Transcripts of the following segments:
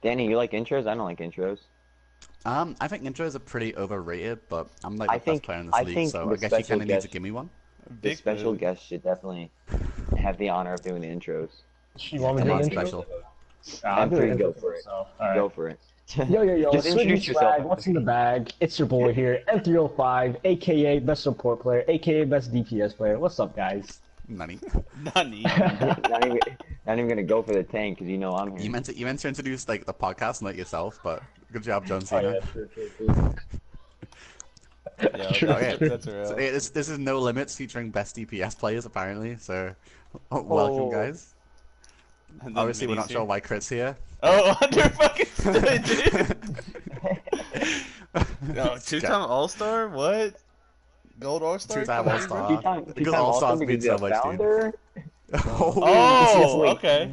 Danny, you like intros? I don't like intros. I think intros are pretty overrated, but I'm like I the best think player in this I league, think so the I guess you special kind of need to guest, give me one. the Big special mood. guest should definitely have the honor of doing the intros. You want me to Come do on, an intro? special. I'll do M3, an go intro for it. myself. Go for it. Yo, Just swing introduce swag, yourself. what's in the bag? It's your boy here, M305, aka best support player, aka best DPS player. What's up, guys? Nani. Nani. Not even gonna go for the tank because you know I'm here. You meant to introduce like the podcast, not yourself, but good job, John Oh, Cena. yeah, true. Yeah, True. that's real. So, this is No Limits featuring best DPS players apparently. So welcome, guys. And then Obviously, we're Minnie's not sure here. why Crit's here. Oh, under fucking stood, dude. No, two-time All-Star? What? Gold All-Star? Two-time All-Star. Two-time Because All-Stars mean because you're so a much, dude. founder. Oh, Wait, okay.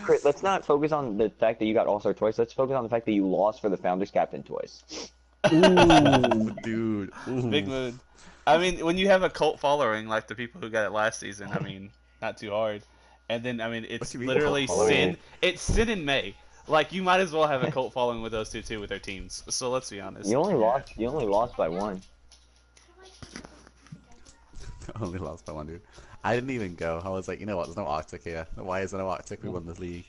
Crit, let's not focus on the fact that you got All-Star twice. Let's focus on the fact that you lost for the Founders Captain twice. Ooh, dude. Ooh. Big mood. I mean, when you have a cult following like the people who got it last season, I mean, not too hard. And then, I mean, What it's do you mean literally cult following? sin. It's sin in May. Like, you might as well have a cult following with those two too with their teams. So let's be honest. You only lost by one. Only lost by one, dude. I didn't even go. I was like, you know what? There's no Arctic here. Why is there no Arctic? We won this league.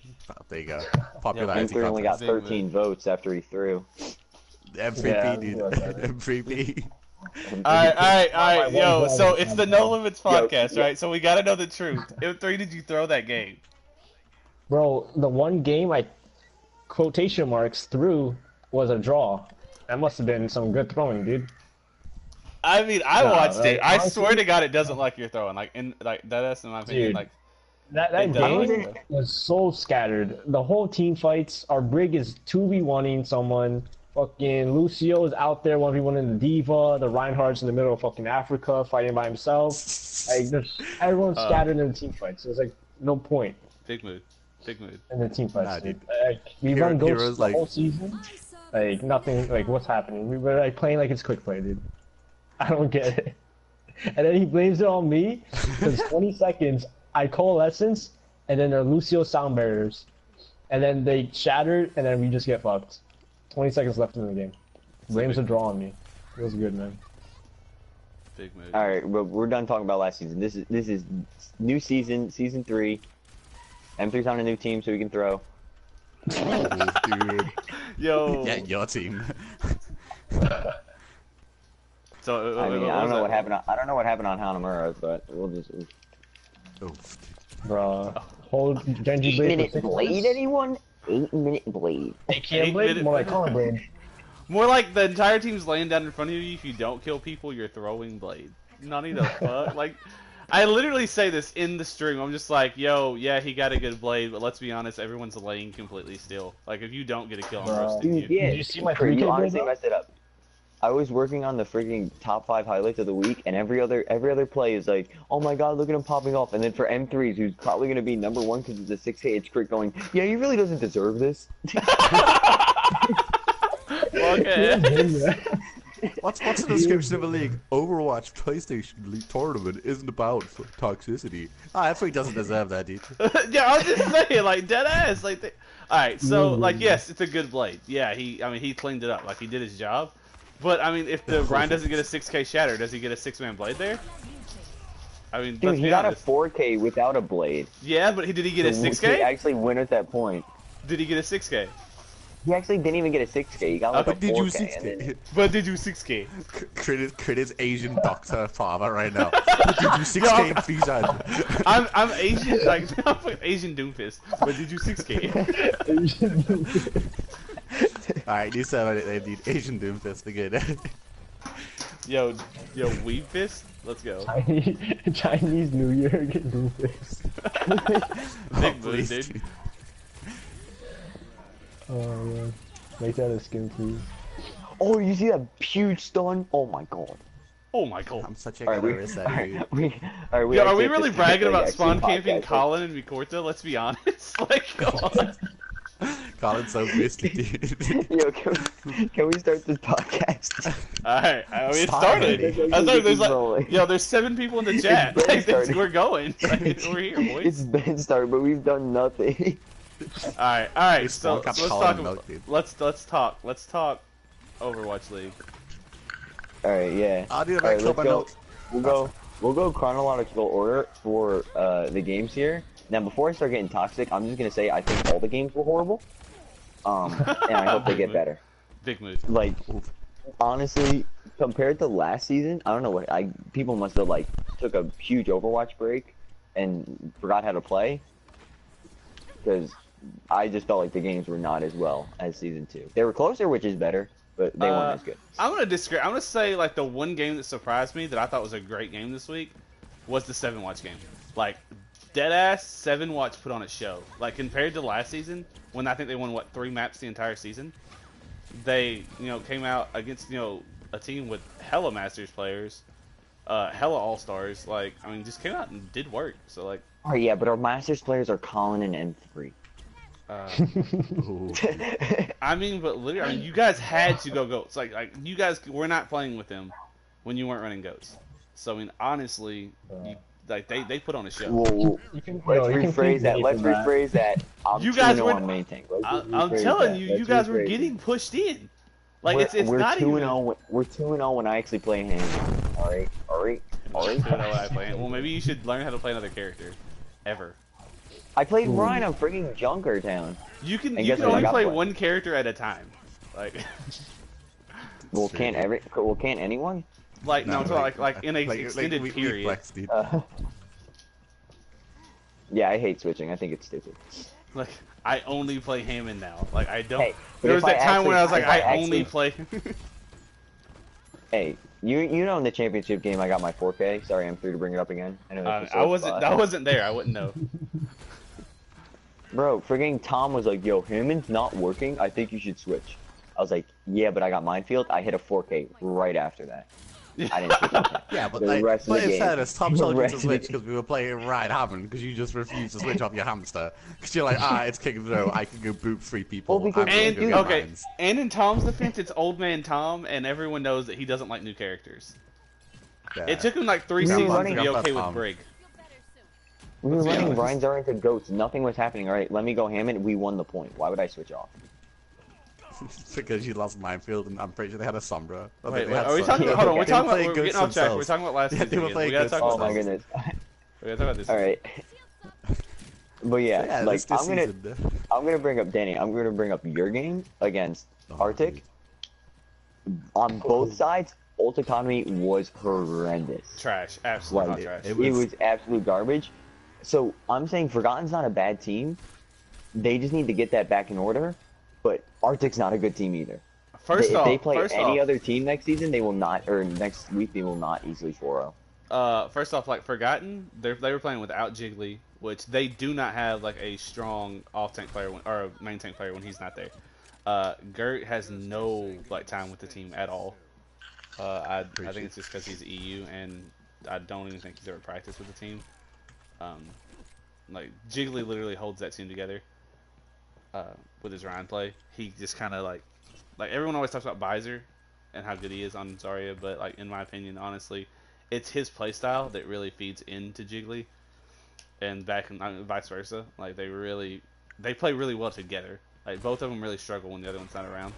There you go. Popularity M3 only got contest. 13 votes after he threw. MVP, Yeah, dude. that's right. MVP. Alright, yo, so it's the No Limits Yo, podcast, yo. right? So we gotta know the truth. M3, did you throw that game? Bro, the one game I quotation marks threw was a draw. That must have been some good throwing, dude. I mean, I Nah, watched like, it. I honestly- swear to God, it doesn't like you're throwing. Like, that's in my opinion. Dude. Like, That It does. game was so scattered. The whole team fights. Our Brig is 2v1ing someone. Fucking Lucio is out there 1v1 in the Diva. The Reinhardt's in the middle of fucking Africa fighting by himself. Like, everyone's scattered in the team fights. There's like no point big mood. Big mood. in the team fights. Nah, dude. dude. Like, we Hero- run ghosts Heroes, the like- whole season. Like nothing. Like what's happening? We were like playing like it's quick play, dude. I don't get it. And then he blames it on me because 20 seconds I coalescence and then they're Lucio sound barriers. And then they shattered and then we just get fucked. 20 seconds left in the game. Blames a draw on me. It was good, man. Big mood. All right, we're done talking about last season. This is new season, season 3. M3's on a new team, so we can throw. Oh, dude. Yo. Yeah, your team. So, I mean, what I don't was know that? what happened. I don't know what happened on Hanamura, but we'll just. Oh, Bruh. Hold Genji Blade for 6 minutes. anyone? 8-minute blade. AKM Blade? 8-minute More like Colin Blade. More like the entire team's laying down in front of you. If you don't kill people, you're throwing blade. None the fuck. Like, I literally say this in the stream. I'm just like, yo, yeah, he got a good blade, but let's be honest, everyone's laying completely still. Like, if you don't get a kill, I'm Bro. roasting you. Yeah, Did you see my Crit, 3K you build honestly up? messed it up. I was working on the freaking top 5 highlights of the week, and every other play is like, oh my god, look at him popping off. And then for M3s, who's probably gonna be number 1 because it's a 6K, it's Crit going, yeah, he really doesn't deserve this. Okay. What's the description of a league? Overwatch PlayStation League Tournament isn't about toxicity. F3 doesn't deserve that, dude. Yeah, I was just saying, like, dead ass. Like, alright, so, like, yes, it's a good blade. Yeah, he cleaned it up. Like, he did his job. But, I mean, if the Ryan doesn't get a 6K shatter, does he get a 6-man blade there? I mean, Dude, let's he be got honest. a 4K without a blade. Yeah, but did he get a He 6K? actually win at that point. Did he get a 6K? He actually didn't even get a 6K. He got like a 4K. But did you and 6K? then- But did you 6K? Crit is Asian doctor father right now. But did you 6K in Fijan? I'm Asian, like, I'm Asian Doomfist. But did you 6K? Alright, new server they need Asian Doomfist for good. Yo, Weeb Fist? Let's go. Chinese New Year can do this. Big please, mood, dude. Oh man. Make that a skin, please. Oh, you see that huge stun? Oh my god. Oh my god. I'm such a Alright, good risk, dude. Alright, we Yo, are actually we have really to bragging like, about actually spawn camping podcast. Colin and Mikorta? Let's be honest. Like, come on. Colin's so boosted, dude. Yo, can we start this podcast? Alright, I mean, it Stop started. it. I thought there's Rolling. like, yo, there's 7 people in the chat. barely Like, started. we're going. Like, we're here, boys. It's been started, but we've done nothing. All right. It's So one cup of let's cola talk. and milk, dude. Let's talk Overwatch League. All right, yeah. I'll do All right, a let's cup of go. milk. We'll go chronological order for the games here. Now, before I start getting toxic, I'm just gonna say I think all the games were horrible. And I hope they get better. Big move. Like, honestly, compared to last season, I don't know what people must have like took a huge Overwatch break and forgot how to play, because I just felt like the games were not as well as season 2. They were closer, which is better, but they weren't as good. I'm gonna disagree. I'm gonna say like the one game that surprised me that I thought was a great game this week was the 7-Watch game. Like, deadass 7-Watch put on a show. Like, compared to last season, when I think they won 3 maps the entire season, they came out against a team with hella Masters players, hella All Stars. Like, I mean, just came out and did work. So like, Oh yeah, but our Masters players are Colin and M3. I mean, but literally, I mean, you guys had to go goats. Like you guys were not playing with them when you weren't running goats. So I mean, honestly, they put on a show. Well, let's rephrase that. Let's rephrase that. You guys were on main tank. I'm telling you, you guys were getting pushed in. Like it's not even. We're 2-0 when I actually play him. All right. 2-0 when I play. Well, maybe you should learn how to play another character, ever. I played Ryan on friggin' Junkertown. You can only play one character at a time. Like. Well, can't anyone? Like no, I'm talking like in a extended period. Flex, dude. Yeah, I hate switching. I think it's stupid. Like, I only play Hammond now. Like, I don't. Hey, there was if that I time when I was actually- like, if I I only play. Hey, you know in the championship game I got my 4K. Sorry, I'm through to bring it up again. I know it's a sore spot. I wasn't there. I wouldn't know. Bro, friggin' Tom was like, "Yo, Hammond's not working. I think you should switch." I was like, "Yeah, but I got Minefield." I hit a 4K right after that. I didn't switch. Yeah, but The rest of the in game. fairness, Tom The told you rest to of the switch game. because we were playing right Hammond because you just refused to switch off your hamster. Because you're like, it's King of the Row, I can go boop 3 people. Well, because- I'm gonna And go get okay, mines. and in Tom's defense, it's old man Tom, and everyone knows that he doesn't like new characters. Yeah. It took him like 3 We were seasons running- to be okay Tom. with Brig. We were Let's be running honest. Ryan's are into goats. Nothing was happening. All right, let me go Hammond. We won the point. Why would I switch off? Because you lost Minefield and I'm pretty sure they had a Sombra. I think Wait, they had are we Sombra. talking? Hold on, we're They were talking about. playing We're goats getting off track. We're themselves. talking about last Yeah, season. they were again. playing We gotta goats talk Oh about my this. goodness. We gotta talk about this. All right. But yeah, Yeah, like this I'm gonna season. bring up Danny. I'm gonna bring up your game against Oh, Arctic. On both sides, ult economy was horrendous. Trash, absolute hot Like, trash. it It was absolute garbage. So I'm saying Forgotten's not a bad team. They just need to get that back in order. But Arctic's not a good team either. First If off, they play first any off, other team next season, they will not, or next week they will not easily 4-0. First off, like Forgotten, they were playing without Jiggly, which they do not have like a strong off tank player or a main tank player when he's not there. Gert has no like time with the team at all. I think it's just because he's EU, and I don't even think he's ever practiced with the team. Like Jiggly literally holds that team together with his Ryan play. He just kind of like everyone always talks about Bizer and how good he is on Zarya, but like in my opinion, honestly, it's his playstyle that really feeds into Jiggly, and vice versa. Like they play really well together. Like both of them really struggle when the other one's not around.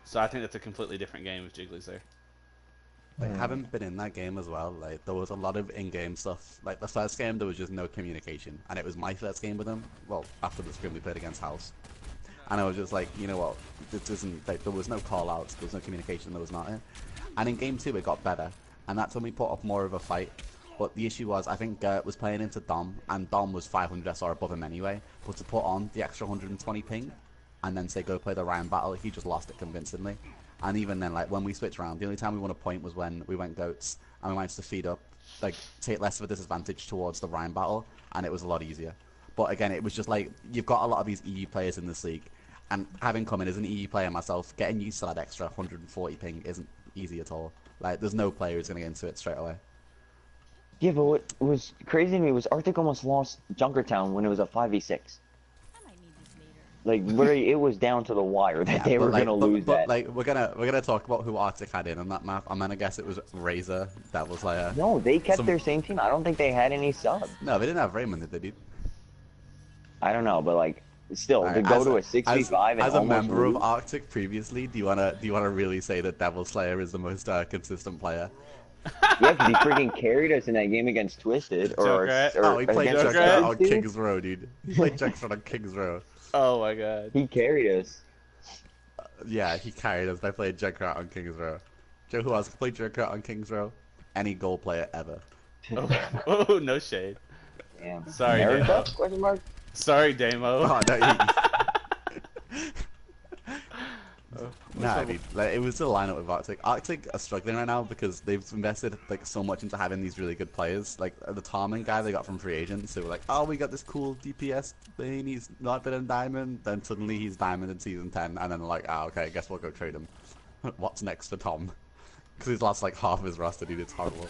So I think that's a completely different game if Jiggly's there. Like, having been in that game as well, like there was a lot of in-game stuff. Like the first game, there was just no communication, and it was my first game with him. Well, after the scrim we played against House, and I was just like, you know what, this isn't like there was no call-outs, there was no communication, there was nothing. And in game 2, it got better, and that's when we put up more of a fight. But the issue was, I think Gert was playing into Dom, and Dom was 500 SR above him anyway. But to put on the extra 120 ping, and then say go play the Ryan battle, he just lost it convincingly. And even then, like when we switched around, the only time we won a point was when we went goats and we managed to feed up, like take less of a disadvantage towards the Ryan battle, and it was a lot easier. But again, it was just like you've got a lot of these EU players in this league, and having come in as an EU player myself, getting used to that extra 140 ping isn't easy at all. Like there's no player who's gonna get into it straight away. Yeah, but what was crazy to me was Arctic almost lost Junkertown when it was a 5v6. Like literally, it was down to the wire that they were gonna lose but, that. like we're gonna talk about who Arctic had in on that map. I'm gonna guess it was Razor. That was like No, they kept some- their same team. I don't think they had any subs. no, they didn't have Raymond, did they? Dude? I don't know, but like Still, to Alright, go to a 6v5 and as a almost member lose, of Arctic previously, do you wanna really say that Devil Slayer is the most consistent player? yeah, because he freaking carried us in that game against Twisted, or Junkrat. Oh, he played against Junkrat the on dude. King's Row, dude. He played Junkrat on King's Row. Oh my god. He carried us. Yeah, he carried us by playing Junkrat on King's Row. Joe, who else played Junkrat on King's Row? Any gold player ever. Oh, no shade. Damn. Sorry, America? Damo. Question mark? Sorry, Damo. Oh, no, nah, dude. Like, it was the lineup with Arctic. Arctic are struggling right now because they've invested like so much into having these really good players. Like the Tarman guy they got from free agents. They were like, oh, we got this cool DPS thing. He's not been in Diamond. Then suddenly he's Diamond in Season 10, and then they're like, okay, I guess we'll go trade him. What's next for Tom? Because he's lost like half of his roster, dude. It's horrible.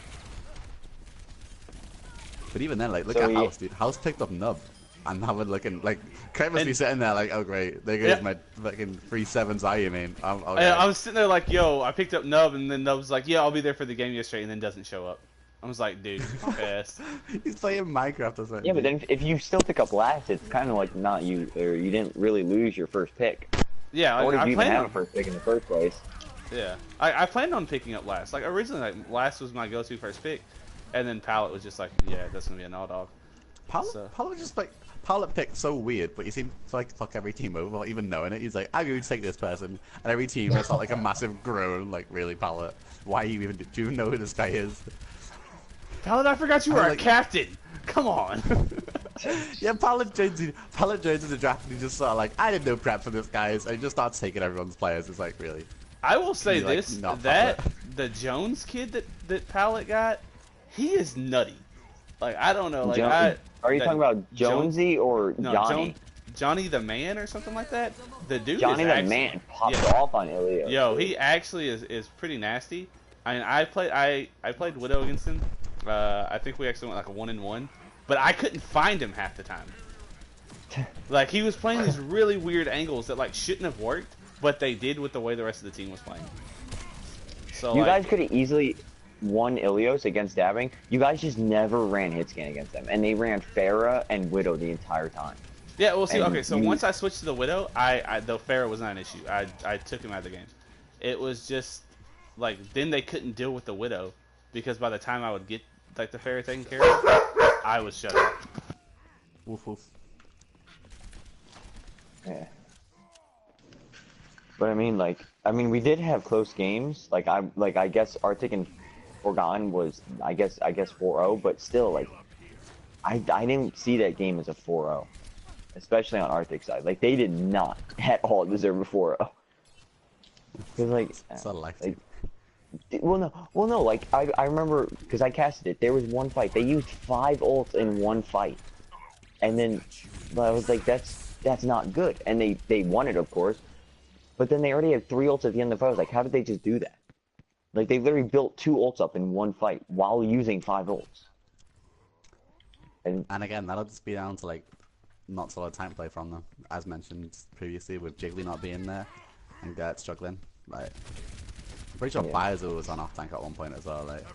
But even then, like, look at House, dude. House picked up Nub. And now we're looking, like, Craig must be sitting there like, oh great, there goes my fucking 3-7 Zaya main. Okay. I was sitting there like, yo, I picked up Nub, and then Nub was like, yeah, I'll be there for the game yesterday, and then doesn't show up. I was like, dude, pissed. He's playing Minecraft or something. Yeah, but then if you still pick up last, it's kind of like not you, or you didn't really lose your first pick. Yeah, Or did I you even planned have on, a first pick in the first place? yeah, I planned on picking up last. Like originally, like last was my go-to first pick, and then Pallet was just like, yeah, that's gonna be an all dog. Pallet just like picked so weird, but he seemed to like fuck every team over, not even knowing it. He's like, I'm going to take this person, and every team has got like a massive groan. Like, really, Pallet? Why you even do you know who this guy is? Pallet, I forgot you were a captain. Come on. Yeah, Pallet joins in the draft, and he just sort of like, I did no prep for this, guys. And he just starts taking everyone's players. It's like, really. I will say Like, this: not that Pallet. the Jones kid that Pallet got, he is nutty. Like I don't know, like Are you talking about Jonesy or no, Johnny? Johnny the Man or something like that. The dude Johnny is the actually, Man popped yeah. off on Ilya. Yo, he actually is pretty nasty. I mean, I played Widow against him. I think we actually went like a 1-1, but I couldn't find him half the time. Like he was playing these really weird angles that like shouldn't have worked, but they did with the way the rest of the team was playing. So You like, guys could have easily won Ilios against Dabbing. You guys just never ran hit scan against them, and they ran Pharah and Widow the entire time. yeah, well, see, and okay, so you- once I switched to the Widow, the Pharah was not an issue. I took him out of the game. It was just like then they couldn't deal with the Widow because by the time I would get like the Pharah taken care of, I was shut up. Woof woof. Yeah. But I mean, we did have close games. I guess Arctic and Forgotten was, I guess 4-0, but still, like, I didn't see that game as a 4-0, especially on Arctic's side. Like, they did not at all deserve a 4-0. Because, like, well, no, like, I remember, because I casted it, there was one fight. They used 5 ults in one fight. And then, I was like, that's not good. And they won it, of course. But then they already had 3 ults at the end of the fight. I was like, how did they just do that? Like, they literally built 2 ults up in one fight while using 5 ults. And again, that'll just be down to like not solid tank play from them, as mentioned previously, with Jiggly not being there and Gert struggling. Like, I'm pretty sure Biozo was on off tank at one point as well. Like,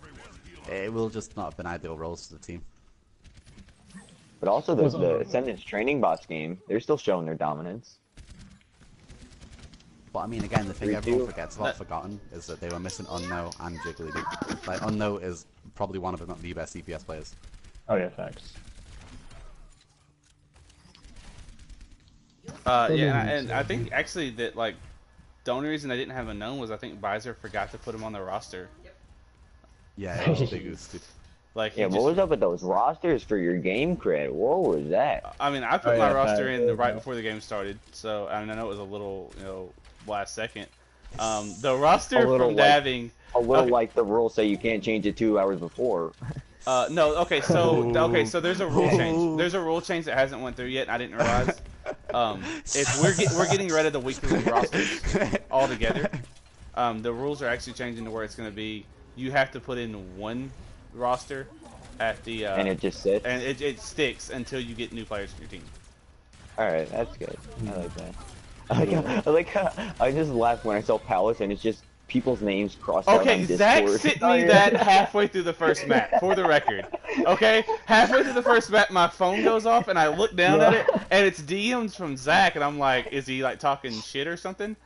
it will just not have been ideal roles for the team. But also the Ascendance training bots game, they're still showing their dominance. But I mean, again, the thing everyone 3-2. forgets about Forgotten is that they were missing Unknow and Jiggly. Like, Unknow is probably one of, if not the best CPS players. Oh yeah, facts. Yeah, and I think actually that like the only reason I didn't have Unknown was I think Bizer forgot to put him on the roster. Yeah, it was a big oost, dude. Like Yeah, what was up with those rosters for your game cred? What was that? I mean, I put Oh, my yeah, roster that- in right before the game started, so I know it was a little, last second. The roster A little from like- Dabbing. A little Okay. like the rules say you can't change it 2 hours before. No, okay, so there's a rule change. There's a rule change that hasn't went through yet. And I didn't realize. We're getting rid of the weekly rosters altogether. The rules are actually changing to where it's going to be you have to put in one roster at the And it just sits? and it sticks until you get new players for your team. Alright, that's good. I like that. I just laughed when I saw Palace and it's just people's names crossed out Okay, on Zach Discord. sent me that halfway through the first map, for the record. Okay, halfway through the first map, my phone goes off, and I look down at it, and it's DMs from Zach, and I'm like, is he like talking shit or something?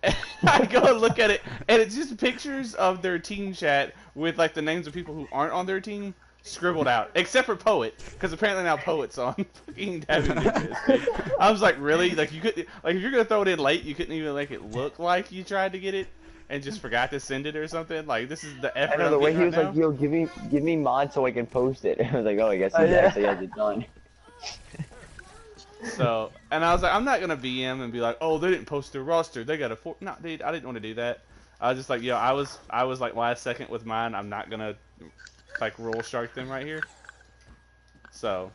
And I go and look at it, and it's just pictures of their team chat with like the names of people who aren't on their team scribbled out, except for Poet, because apparently now Poet's on fucking Dabby Ninjas. I was like, really? Like you could, like if you're gonna throw it in late, you couldn't even make it look like you tried to get it and just forgot to send it or something. Like this is the effort. I know the way he was like, "Yo, give me mod so I can post it." I was like, "Oh, I guess he actually has it done." So, and I was like, I'm not gonna BM and be like, "Oh, they didn't post their roster. They got a four." No, dude, I didn't want to do that. I was just like, yo, I was like last second with mine. I'm not gonna like roll shark them right here. So,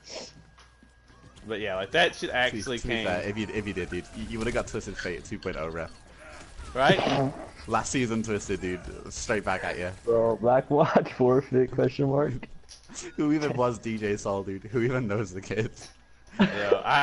but yeah, like that shit actually came. If you did, dude, you would have got Twisted Fate 2.0 ref. Right? Last season, Twisted, dude, straight back at you. Bro, Blackwatch forfeit ? Who even was DJ Sol, dude? Who even knows the kid? Yo,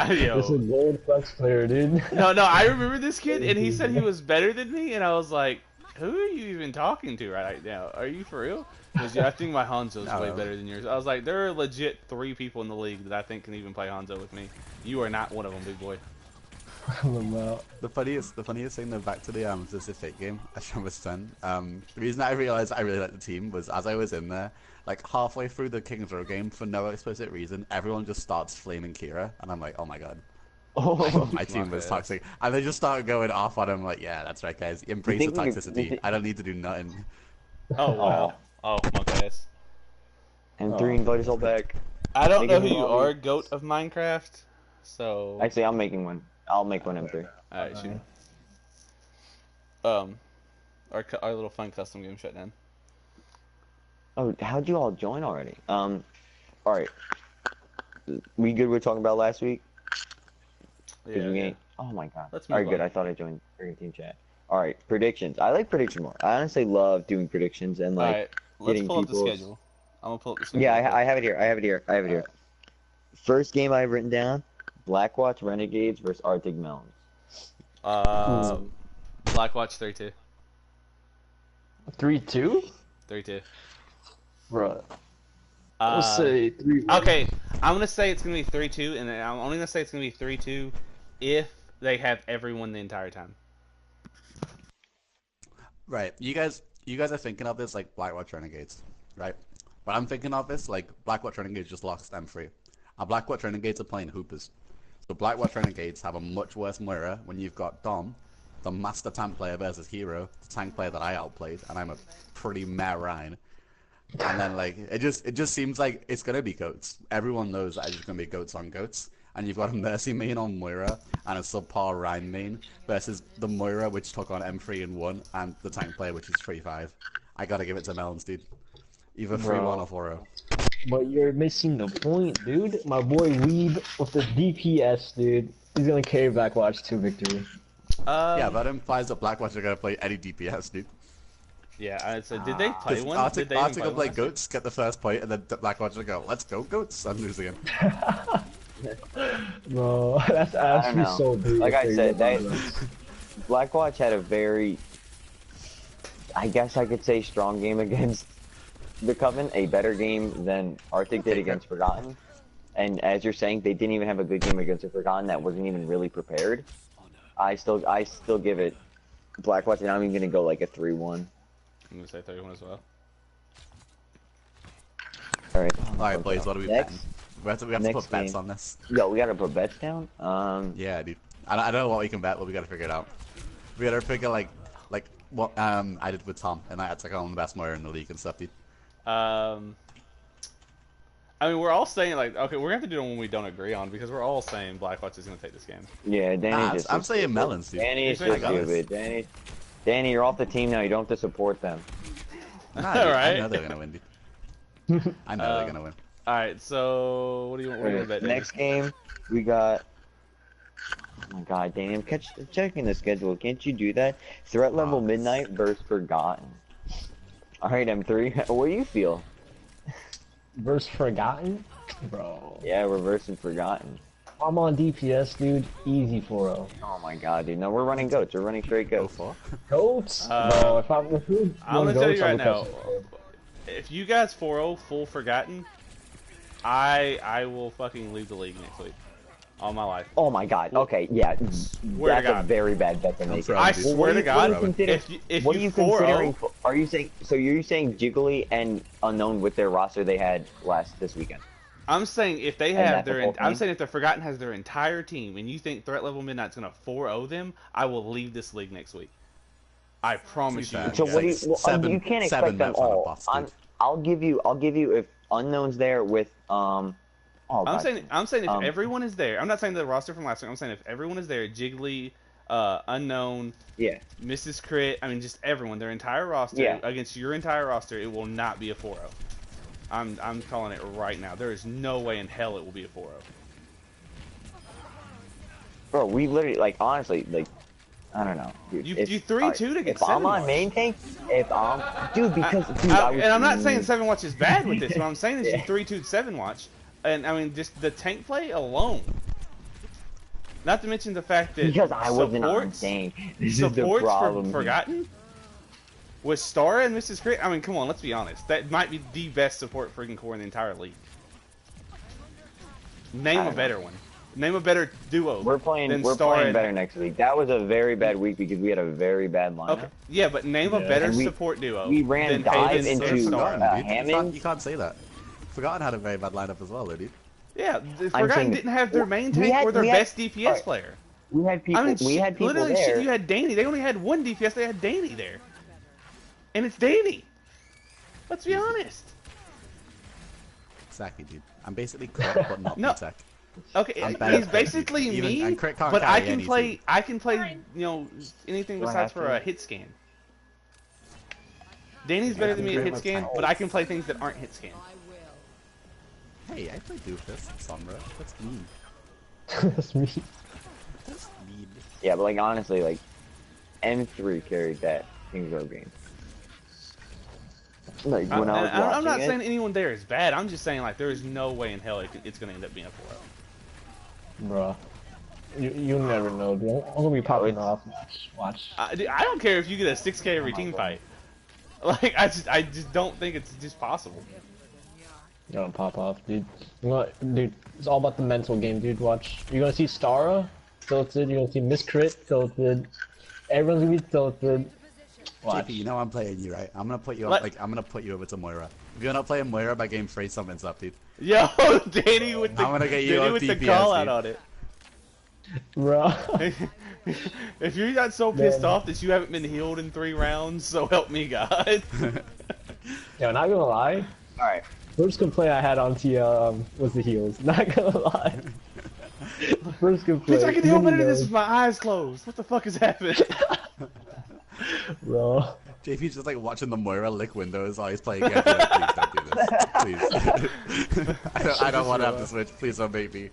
This is a gold flex player, dude. No, I remember this kid, and he said he was better than me, and I was like, who are you even talking to right now? Are you for real? Because I think my Hanzo's way better than yours. I was like, there are legit 3 people in the league that I think can even play Hanzo with me. You are not one of them, big boy. The funniest thing though, back to the Twisted Fate game, I should was done. The reason I realized I really liked the team was as I was in there, like halfway through the King's Row game, for no explicit reason, everyone just starts flaming Kira, and I'm like, oh my god. Oh, my team was toxic. And they just started going off on him like, yeah, that's right guys, embrace the toxicity. I don't need to do nothing. Oh wow. Oh my goodness. M3 invite us all back. I don't know who you are, goat of Minecraft. So Actually, I'm making one. I'll make one M3. Alright, shoot. Our little fun custom game shut down. Oh, how'd you all join already? Alright. We good with talking about last week? Yeah. Oh my god. Let's move Alright, good. on. I thought I joined team chat. Alright, predictions. I like prediction more. I honestly love doing predictions and like Alright, let's getting pull up the people's... schedule. I'm gonna pull up the schedule. Yeah, I have it here. First game I've written down, Blackwatch Renegades versus Arctic Melons. Blackwatch 3-2. 3-2? 3-2. Bro. I'll say 3-1. Okay, I'm gonna say it's gonna be 3-2, and I'm only gonna say it's gonna be 3-2 if they have everyone the entire time. Right, you guys are thinking of this like Blackwatch Renegades, right? But I'm thinking of this like Blackwatch Renegades just lost M3, and Blackwatch Renegades are playing Hoopers. So Blackwatch Renegades have a much worse mirror when you've got Dom, the master tank player versus Hero, the tank player that I outplayed, and I'm a pretty meh Ryan. And then like it just seems like it's gonna be goats. Everyone knows that it's just gonna be goats on goats. And you've got a Mercy main on Moira and a subpar Rhine main versus the Moira which took on M3 and 1 and the tank player which is 3-5. I gotta give it to Melons, dude. Either 3-1 or 4-0. But you're missing the point, dude. My boy Weeb with the DPS, dude. He's gonna carry Blackwatch to victory. Yeah, that implies that Blackwatch are gonna play any DPS, dude. Yeah, I said, did they play one? Arctic Did they even will play one? goats, get the first point, and then Blackwatch will go, let's go goats, and lose again. Bro, that's actually so big. Like I said, Blackwatch had a very, I guess I could say, strong game against the Coven, a better game than Arctic did against Forgotten. And as you're saying, they didn't even have a good game against a Forgotten that wasn't even really prepared. I still give it Blackwatch, and I'm even gonna go like a 3-1. I'm gonna say 31 as well. Alright, boys, what are we next? betting? We have to put bets on this. Yo, we gotta put bets down? Yeah, dude. I don't know what we can bet, but we gotta figure it out. We gotta figure like what I did with Tom, and I had to go on the best Moira in the league and stuff, dude. I mean, we're all saying like, okay, we're gonna have to do it when we don't agree on because we're all saying Blackwatch is gonna take this game. Yeah, Danny. I'm saying Melons, dude. Danny's just stupid. Danny, you're off the team now. You don't have to support them. Nah, dude, Right? I know they're gonna win, dude. I know they're gonna win. All right, so what do you want to bet? Next game, we got. Oh my God, Danny, I'm checking the schedule. Can't you do that? Threat level midnight versus Forgotten. All right, M3. What do you feel? Versus Forgotten? Bro. Yeah, we're versus Forgotten. I'm on DPS, dude. Easy 4-0. Oh my god, dude. No, we're running goats. We're running straight Go goats. for. Goats? Bro, if I'm I'm gonna tell you right now. If you guys 4-0 full Forgotten, I will fucking leave the league next week. All my life. Oh my god. Okay, yeah. Swear to That's a God. very bad bet to make. sorry. I dude. swear to God, if What are you you 4-0, considering? Are you saying so? You're saying Jiggly and Unknown with their roster they had this weekend? I'm saying if they And have that's the their, whole I'm team? saying if the Forgotten has their entire team, and you think Threat Level Midnight's gonna 4-0 them, I will leave this league next week. I promise you. fair. So what do you? Six, Well, seven- you can't seven expect them maps on a all. boss, dude. I'll give you if Unknown's there with Oh, I'm God. saying if everyone is there, I'm not saying the roster from last week. I'm saying if everyone is there, Jiggly, Unknown, Yeah. ft.Crit, I mean just everyone, their entire roster Yeah. against your entire roster, it will not be a 4-0. I'm calling it right now. There is no way in hell it will be a 4-0. Bro, we literally honestly I don't know. Dude, You if- 3-2'd against If I'm on Seven main tank, dude, I was, and I'm not saying 7 Watch is bad with this. What I'm saying is Yeah. you 3-2'd 7 Watch, and I mean just the tank play alone. Not to mention the fact that because I wasn't on supports- tank. This is the supports problem. for Forgotten with Star and ft.Crit. I mean, come on, let's be honest. That might be the best support freaking core in the entire league. Name a better one. Name a better duo. We're playing than Star and... better next week. That was a very bad week because we had a very bad lineup. Okay, yeah, but name a better And support duo. we ran than dive Haven into, and Star. Forgotten, dude. Hammond. You can't say that. Forgotten had a very bad lineup as well, though, dude. Yeah, the I'm Forgotten saying- didn't have their main we tank had- or their we had- best DPS alright. player. We had people. I mean, we had people literally, there. shit, you had Danny. They only had one DPS. They had Danny there, and it's Danny. Let's be honest. Exactly, dude. I'm basically Crit, but not No. tech. Okay, I'm better he's at Crit, basically dude. Even- me, and Crit can't but I carry can any play. team. I can play. You know, anything Do I besides have for to? a hit scan. Danny's better than me at hit scan, but I can play things that aren't hit scan. Hey, I play Doofus, Sombra. That's mean. That's me. That's mean. Yeah, but honestly, M3 carried that Kings Row game. When I was I'm not watching saying it, anyone there is bad. I'm just saying there is no way in hell it's going to end up being a 4-0. Bro. You never know, dude. I'm gonna be popping it's- off. Watch. Dude, I don't care if you get a 6K every team fight. Like I just don't think it's just possible. You're gonna pop off, dude. Dude, it's all about the mental game, dude. Watch. You're gonna see Stara tilted. You're gonna see ft.Crit tilted. Everyone's gonna be tilted. Watch. JP, you know I'm playing you, right? I'm gonna put you up, Let- I'm gonna put you over to Moira. If you're not playing Moira by game 3, something's up, dude. Yo, Danny with the I'm gonna get you Danny on with the DPS, call out dude. on it. Bro. If you're not so pissed Man. off that you haven't been healed in 3 rounds, so help me God. Yo, not gonna lie. all right. First complaint I had on TL was the heals. Not gonna lie. First complaint. Bitch, I can heal better than this knows, with my eyes closed. What the fuck is happening? Bro. JP's just like watching the Moira lick windows while he's playing again. Like, please don't do this. Please. I don't want to have to switch. Please don't make me.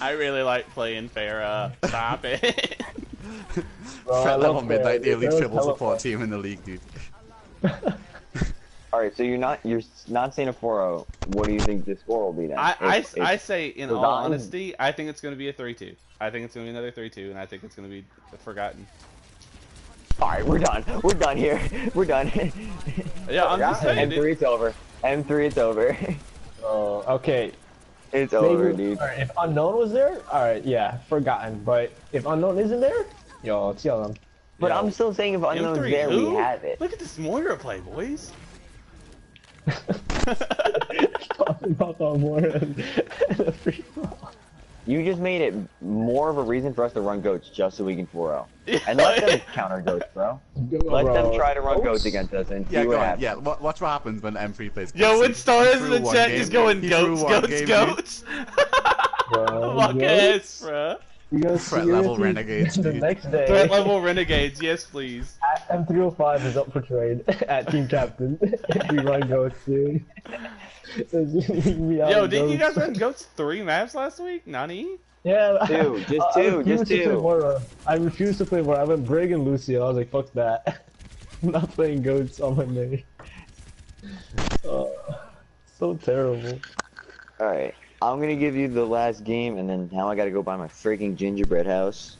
I really like playing Pharah. Stop it. Bro, I Threat level love midnight, the Pharah. only Pharah's triple hella support fun. team in the league, dude. All right. So you're not saying a 4-0. What do you think the score will be then? I say, in all Forgotten? honesty, I think it's going to be a 3-2. I think it's going to be another 3-2, and I think it's going to be Forgotten. All right, we're done. We're done here. We're done. Yeah, I'm just saying. M3, it's over. M3, it's over. Okay. It's Maybe- over, dude. Alright, if Unknown was there, alright, yeah, Forgotten. But if Unknown isn't there, yo, tell them. But Yo, I'm still saying if Unknown's M3 there, who? we have it. Look at this Moira play, boys. Talking about the more and the free throw. You just made it more of a reason for us to run goats just so we can 4-0. And let them counter goats, bro. Let them try to run goats against us and see Yeah, what go on. happens. Yeah, watch what happens when M3 plays. Yo, when He Stars in threw the one chat game. just going He threw goats, one goats, game, dude. goats. Bro, Fuck goats? ass, bruh. You guys Threat see level it? renegades, The dude. next day, Threat level renegades, yes please. M305 is up for trade at team captain. We run goats, dude. Yo, didn't you guys run goats 3 maps last week? Nani? Yeah, Two, just I two, refused just to play two. Moira. I refused to play Moira. I went Brig and Lucio. I was like, fuck that. I'm not playing goats on my main. So terrible. All right. I'm gonna give you the last game, and then now I gotta go buy my freaking gingerbread house.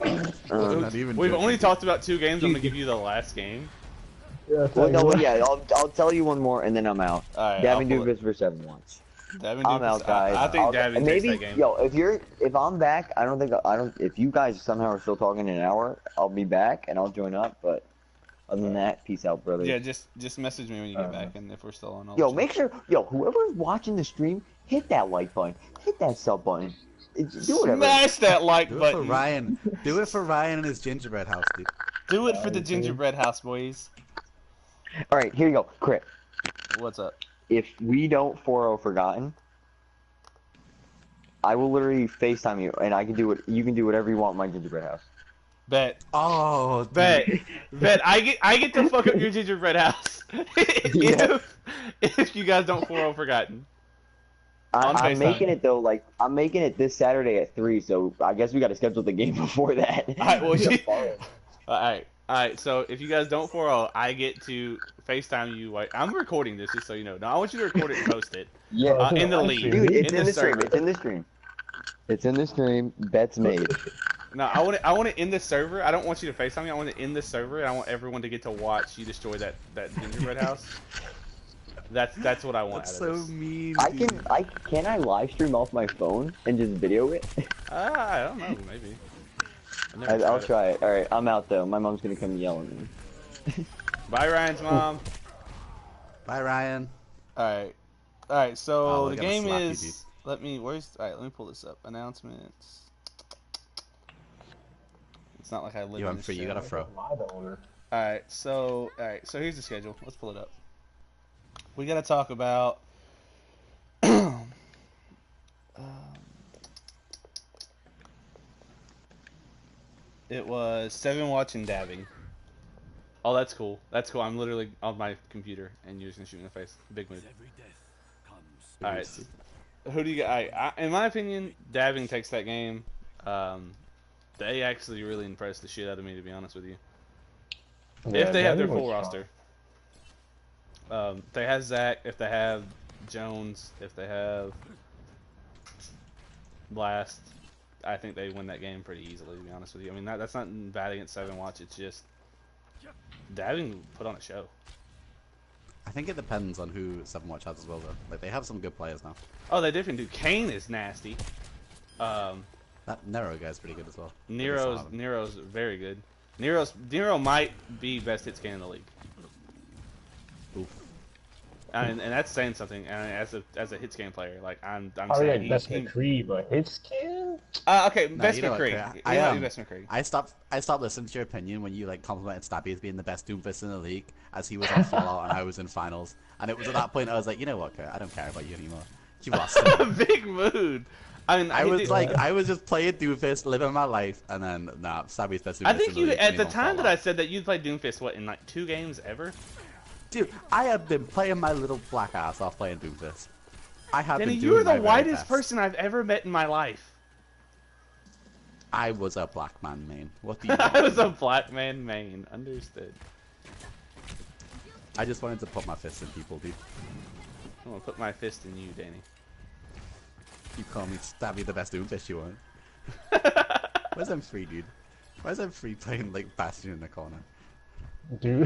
Not even We've joking. only talked about 2 games. I'm gonna give you the last game. Yeah, Well, no, yeah, I'll tell you one more, and then I'm out. Alright, Gavin I'll pull Dubas for 7 watch. Devin I'm Dubas- out, guys. I think Devin takes maybe, that game. yo, if I'm back, if you guys somehow are still talking in an hour, I'll be back and I'll join up. But other than that, peace out, brother. Yeah, just message me when you get back, and if we're still on. I'll Yo, let you make sure, whoever's watching the stream, hit that like button, hit that sub button, do whatever. Smash that like Do it for button. Ryan. Do it for Ryan and his gingerbread house, dude. Do it for the gingerbread house, boys. All right, here you go, Crit. What's up? If we don't 4-0 Forgotten, I will literally FaceTime you, and you can do whatever you want in my gingerbread house. Bet. Oh, dude. Bet. I get to fuck up your gingerbread house. Yeah. if you guys don't 4-0 Forgotten. On I'm FaceTime. making it though, like I'm making it this Saturday at 3, so I guess we got to schedule the game before that. Alright, well, Alright, so if you guys don't 4-0, I get to FaceTime you. Like, I'm recording this, just so you know. Now, I want you to record it and post it. Yeah, In the league. dude, it's in in the the stream. server. It's in the stream. It's in the stream. Bets made. No, I want it in the server. I don't want you to FaceTime me. I want it in the server, and I want everyone to get to watch you destroy that gingerbread house. That's what I want. That's out of so this. mean. Can I live stream off my phone and just video it? I don't know, maybe. I've never I'll tried it. try it. All right, I'm out though. My mom's gonna come yell at me. Bye, Ryan's mom. Bye, Ryan. All right. So Oh, we're the gonna game slap you, is. dude. Let me pull this up. Announcements. It's not like I live You in went this free. You show. gotta throw. Alright, so here's the schedule. Let's pull it up. We gotta talk about it was 7 watch and dabbing. Oh, that's cool. That's cool. I'm literally on my computer and you're just gonna shoot me in the face. Big move. Alright. Who do you get? In my opinion, dabbing takes that game. They actually really impressed the shit out of me, to be honest with you. If they have their full roster. If they have Zach, if they have Jones, if they have Blast, I think they win that game pretty easily, to be honest with you. I mean, that's not bad against 7 watch, it's just dabbing put on a show. I think it depends on who 7 Watch has as well, though. Like, they have some good players now. Oh, they definitely do. Kane is nasty. That Nero guy's pretty good as well. Nero's very good. Nero might be best hit scan in the league. Oof. And that's saying something. And as a hit scan player, like I'm Oh yeah, saying best McCree, but hit skin. okay, No, best you know what, McCree. Craig? Best McCree. I stopped listening to your opinion when you like complimented Stabby as being the best Doomfist in the league, as he was on Fallout and I was in finals. And it was at that point I was like, you know what, Craig? I don't care about you anymore. You lost. Big mood. I mean, I was just playing Doomfist, living my life, and then nah, Stabby's best Doomfist. I think in the you league, at and the he's on time that Fallout. I said that you'd play Doomfist, what, in like 2 games ever? Dude, I have been playing my little black ass off playing Doomfist. I have Danny, been you are doing the my very whitest best. person I've ever met in my life. I was a black man, main. What do you I want? was a black man main. Understood. I just wanted to put my fist in people, dude. I'm gonna put my fist in you, Danny. You call me Stabby the best Doomfist you want. Where's M3, dude? Where's M3 playing like Bastion in the corner? Dude,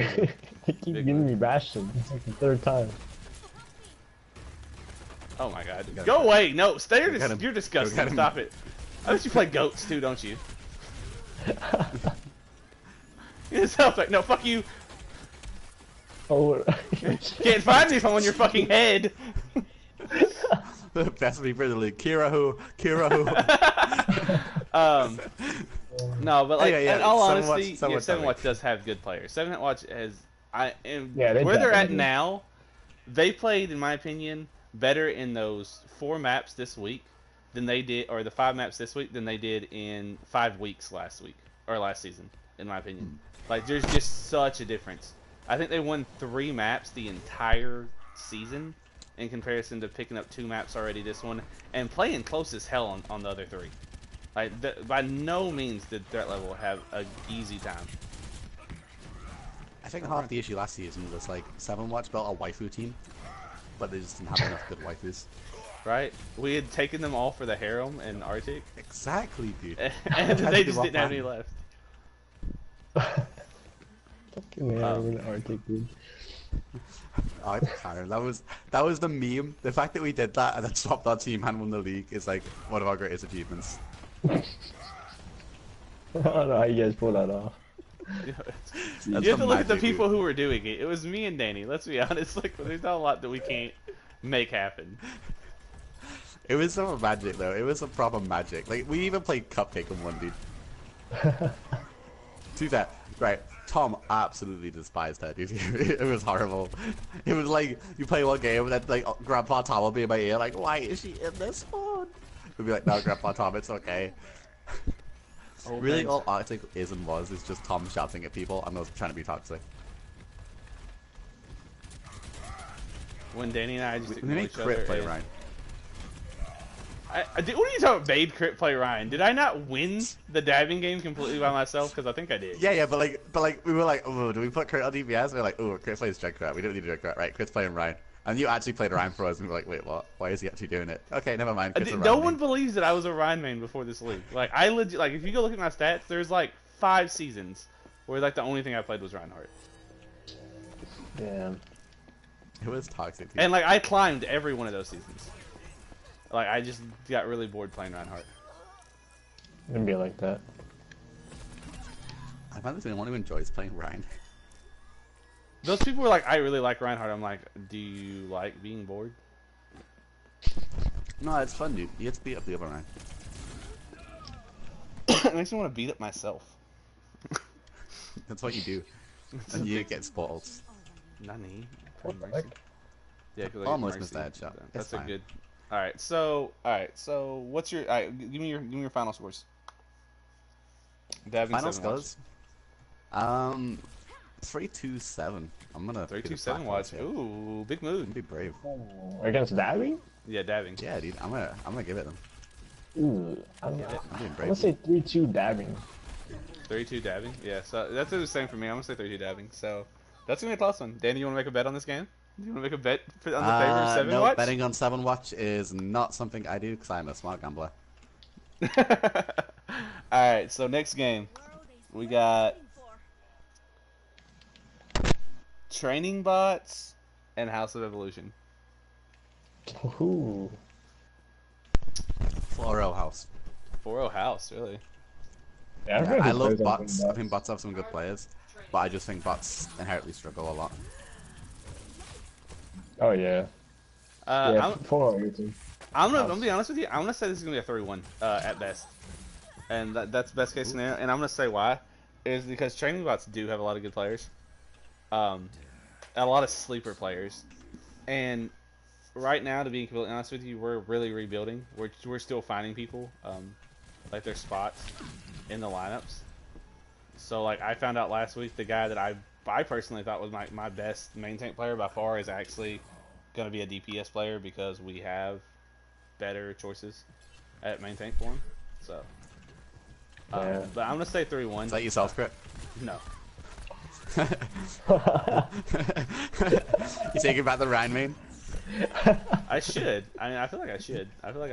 they keep giving me Bastion. It's like the 3rd time. Oh my god. Go Go away! No, stay. Go get him. You're Go disgusting. get him. Stop it. I bet you play goats too, don't you? It's like, no, fuck you. Oh, Can't find me if I'm on your fucking head. The best Reaper in the league. Kirahu. No, but like, Yeah, in all Seven Watch- honesty, Seven Watch 7 Watch. Watch does have good players. 7 Watch has, Yeah, they where they're at definitely do. now, they played, in my opinion, better in those 4 maps this week than they did, or the 5 maps this week than they did in 5 weeks last week or last season, in my opinion. Like, there's just such a difference. I think they won 3 maps the entire season in comparison to picking up 2 maps already this one and playing close as hell on the other 3. Like, by no means did threat level have an easy time. I think half the issue last season was like 7 Watch built a waifu team, but they just didn't have enough good waifus. right? We had taken them all for the harem and Arctic, Exactly, dude. and they just didn't have any left. Fucking hell, in the Arctic, dude. Oh, Connor, that was the meme. The fact that we did that and then swapped our team and won the league is like one of our greatest achievements. I don't know how you guys pull that off. You That's have to the look at the magic, people dude. who were doing it. It was me and Danny. Let's be honest. Like, there's not a lot that we can't make happen. It was some magic though. It was some proper magic. Like we even played Cupcake in one, dude. To that, right? Tom absolutely despised her, dude. It was horrible. It was like you play one game and then like Grandpa Tom will be in my ear, like, why is she in this one? We'll be like, no, Grandpa Tom, it's okay. Really, all Arctic is and was is just Tom shouting at people and those trying to be toxic. When Danny and I just We ignore made each other. Crit play and- Ryan. What are you talking about? Made Crit play Ryan? Did I not win the dabbing game completely by myself? Because I think I did. Yeah, but like we were like, oh, do we put Crit on DPS? We were like, oh, Crit plays Junkrat. We don't need to Junkrat, right? Crit's playing Ryan. And you actually played Ryan for us, and we were like, wait, what? Why is he actually doing it? Okay, never mind. Crit's a No Ryan one main. believes that I was a Ryan main before this league. Like, I legit, like, if you go look at my stats, there's like 5 seasons where like the only thing I played was Reinhardt. Damn. It was toxic. Dude. And like, I climbed every one of those seasons. Like, I just got really bored playing Reinhardt. It wouldn't be like that. I find this the only one who enjoys playing Ryan. Those people were like, I really like Reinhardt. I'm like, do you like being bored? No, it's fun, dude. You get to beat up the other Ryan. It makes me want to beat up myself. That's what you do. And you get spoiled. Nani? What the Mercy. heck? Yeah, 'cause I get Almost Mercy. missed that shot. That's It's a fine. good. All right, so what's your? All right, give me your final scores. Dabbing Final 7 watch. scores? 3-2-7. I'm gonna 3-2-7 watch. Ooh, big mood. Be brave. Against dabbing? Yeah, dabbing. Yeah, dude. I'm gonna give it them. Ooh, I'm I'm being gonna brave. say 3-2 dabbing. 3-2 dabbing. Yeah, so that's the same for me. I'm gonna say 3-2 dabbing. So that's gonna be a close one. Danny, you wanna make a bet on this game? Do you wanna make a bet on the favor of 7 no, watch? betting on 7 watch is not something I do because I'm a smart gambler. All right, so next game we got Training Bots and House of Evolution. Ooh. 4-0 house. 4-0 House, really? Yeah, I've Yeah, heard I good love players on bots. Team I think bots have some good players, but I just think bots inherently struggle a lot. Oh yeah. Yeah, I'm 4 your team. I'm gonna be honest with you. I'm gonna say this is gonna be a 3-1 at best, and that's best case scenario. And I'm gonna say why is because Training Bots do have a lot of good players, and a lot of sleeper players, and right now, to be completely honest with you, we're really rebuilding. We're still finding people, like their spots in the lineups. So like I found out last week, the guy that I personally thought was my best main tank player by far is actually going to be a DPS player because we have better choices at main tank for him. So, Yeah. but I'm going to say 3-1. Is that yourself, Crit? No. You taking back the Ryan main? I should. I mean, I feel like I should. I feel like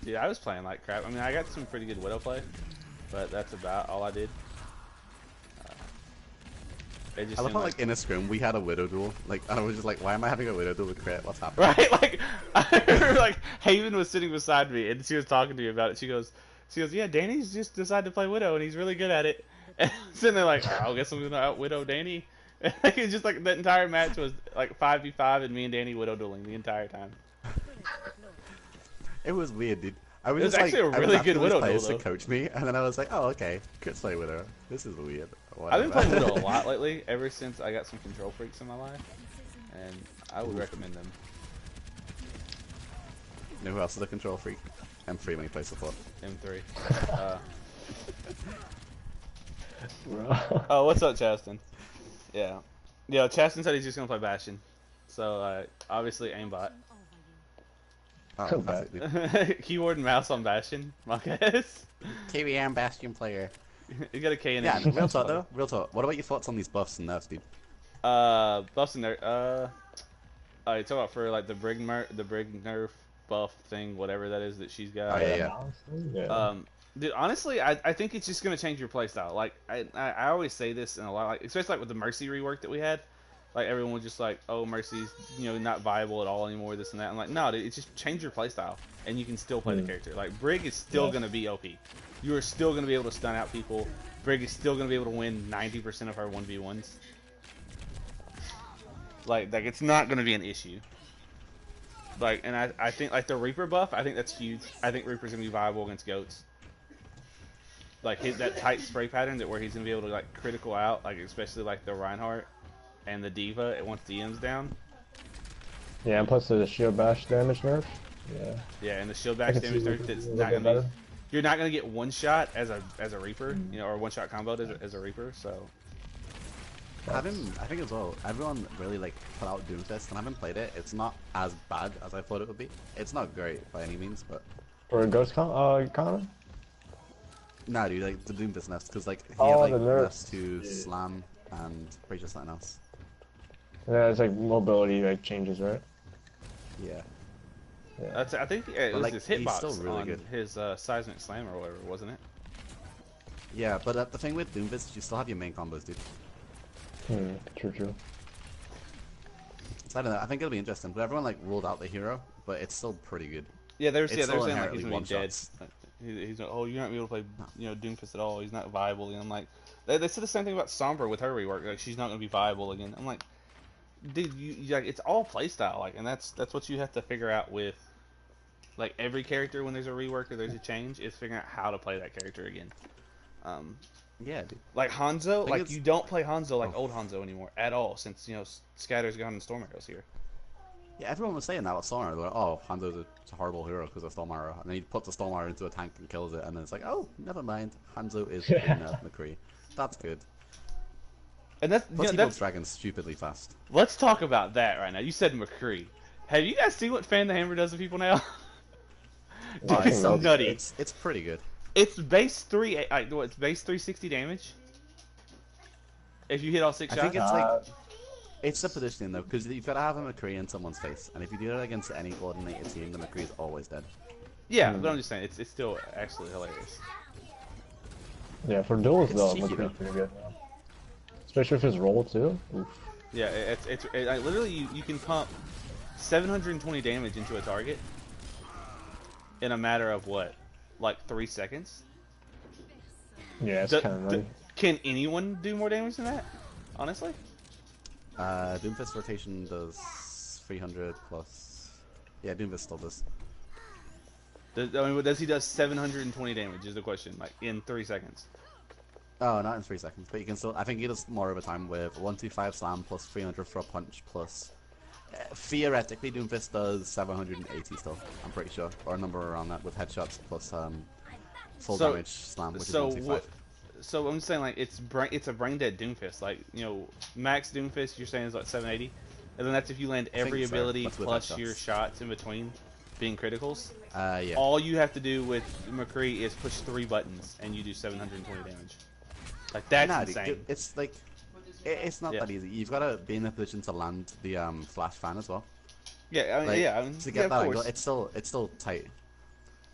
dude, I was playing like crap. I mean, I got some pretty good Widow play, but that's about all I did. It just I love seemed how like in a scrim we had a Widow duel. Like I was just like, why am I having a Widow duel with Crit? What's happening? right, like I remember like Haven was sitting beside me and she was talking to me about it. She goes, yeah, Danny's just decided to play Widow and he's really good at it. And sitting there like, I guess I'm gonna out Widow Danny. And it's just like the entire match was like 5v5 and me and Danny Widow dueling the entire time. It was weird, dude. I was It was just actually like, a really I was good asking these Widow players duel, to though. coach me, and then I was like, oh okay, Crit's play Widow. This is weird. I've been Whatever. playing Widow a lot lately, ever since I got some control freaks in my life, and I would recommend them. You know who else is a control freak? M3 when he plays support. M3. Bro. Oh, what's up, Chaston? Yeah. Yeah, Chaston said he's just gonna play Bastion. So, obviously aimbot. Oh, classic, dude. Keyboard and mouse on Bastion, my guess. KVM Bastion player. You got a K in Yeah, it. real talk though. Real talk. What about your thoughts on these buffs and nerfs, dude? Buffs and nerf. You talk about for like the Brig nerf. buff thing, whatever that is that she's got. Oh, yeah. Yeah. Dude, honestly, I think it's just gonna change your playstyle. Like I always say this in a lot, like especially like with the Mercy rework that we had. Like everyone was just like, oh, Mercy's not viable at all anymore, this and that. I'm like, no, dude, it's just change your playstyle, and you can still play the character. Like Brig is still gonna be OP. You are still gonna be able to stun out people. Brig is still gonna be able to win 90% of her 1v1s. Like it's not gonna be an issue. Like, and I think like the Reaper buff, I think that's huge. I think Reaper's gonna be viable against goats. Like that tight spray pattern where he's gonna be able to like critical out, like especially like the Reinhardt and the Diva once the M's down. Yeah, and plus the shield bash damage nerf. Yeah. Yeah, and the shield bash damage nerf that's not gonna be. You're not gonna get one shot as a Reaper, or one shot comboed as a Reaper. So. I think as well, everyone really like put out Doomfist, and I haven't played it. It's not as bad as I thought it would be. It's not great by any means, but. For a ghost Connor? Nah, dude, like the Doomfist nerfs, because like he Oh, had like the nerfs. nerfs to Slam and pretty just something else. Yeah, it's like mobility like changes, right? Yeah. Yeah. I think it was like, his he's hitbox still really on good. his seismic slam or whatever, wasn't it? Yeah, but the thing with Doomfist is you still have your main combos, dude. True. So I don't know, I think it'll be interesting. But everyone like ruled out the hero, but it's still pretty good. Yeah, they were It's saying still like he's inherently gonna be dead. one-shots. He's oh, you're not gonna be able to play Doomfist at all. He's not viable. And I'm like, they said the same thing about Sombra with her rework. Like she's not gonna be viable again. I'm like, dude, you like it's all playstyle. Like, and that's what you have to figure out with like every character when there's a rework or there's a change is figuring out how to play that character again. Yeah, dude. Like Hanzo, like it's- you don't play Hanzo like old Hanzo anymore at all since Scatter's gone and Storm Arrow's here. Yeah, everyone was saying that about Storm Arrow. They're like, oh, Hanzo's a horrible hero because of Storm Arrow. And then he puts the Storm Arrow into a tank and kills it, and then it's like, oh, never mind. Hanzo is in McCree. That's good. And that's Plus he that's builds dragons stupidly fast. let's talk about that right now. You said McCree. Have you guys seen what Fan the Hammer does to people now? Dude, I it's think nutty. It's pretty good. It's base 360 damage. If you hit all 6 I shots. think it's like it's the positioning though, because you've got to have a McCree in someone's face, and if you do that against any coordinated team, the McCree is always dead. Yeah, but I'm just saying it's still actually hilarious. Yeah, for duels It's though, cheeky, McCree's though. pretty good. Especially if his roll too. Oof. Yeah, like, literally you can pump 720 damage into a target in a matter of what, like 3 seconds. Yeah, it's D- kind of d- nice. Can anyone do more damage than that? Honestly. Doomfist rotation does 300 plus. Yeah, Doomfist still does. Does he does 720 damage is the question, like in 3 seconds. Oh, not in 3 seconds, but you can still. I think he does more over time with 125 slam plus 300 for a punch plus. Theoretically, Doomfist does 780 still. I'm pretty sure, or a number around that with headshots plus full damage slam, which is 125. So I'm just saying, like it's a brain dead Doomfist. Like max Doomfist you're saying is like 780, and then that's if you land every think so. ability That's with plus headshots. your shots in between being criticals. Yeah. All you have to do with McCree is push 3 buttons and you do 720 damage. Like that's Nah, dude, insane. it's like it's not Yeah. that easy. You've got to be in a position to land the flash fan as well. Yeah, I mean, Like, yeah, I mean, to yeah, get of that angle, course. it's still tight.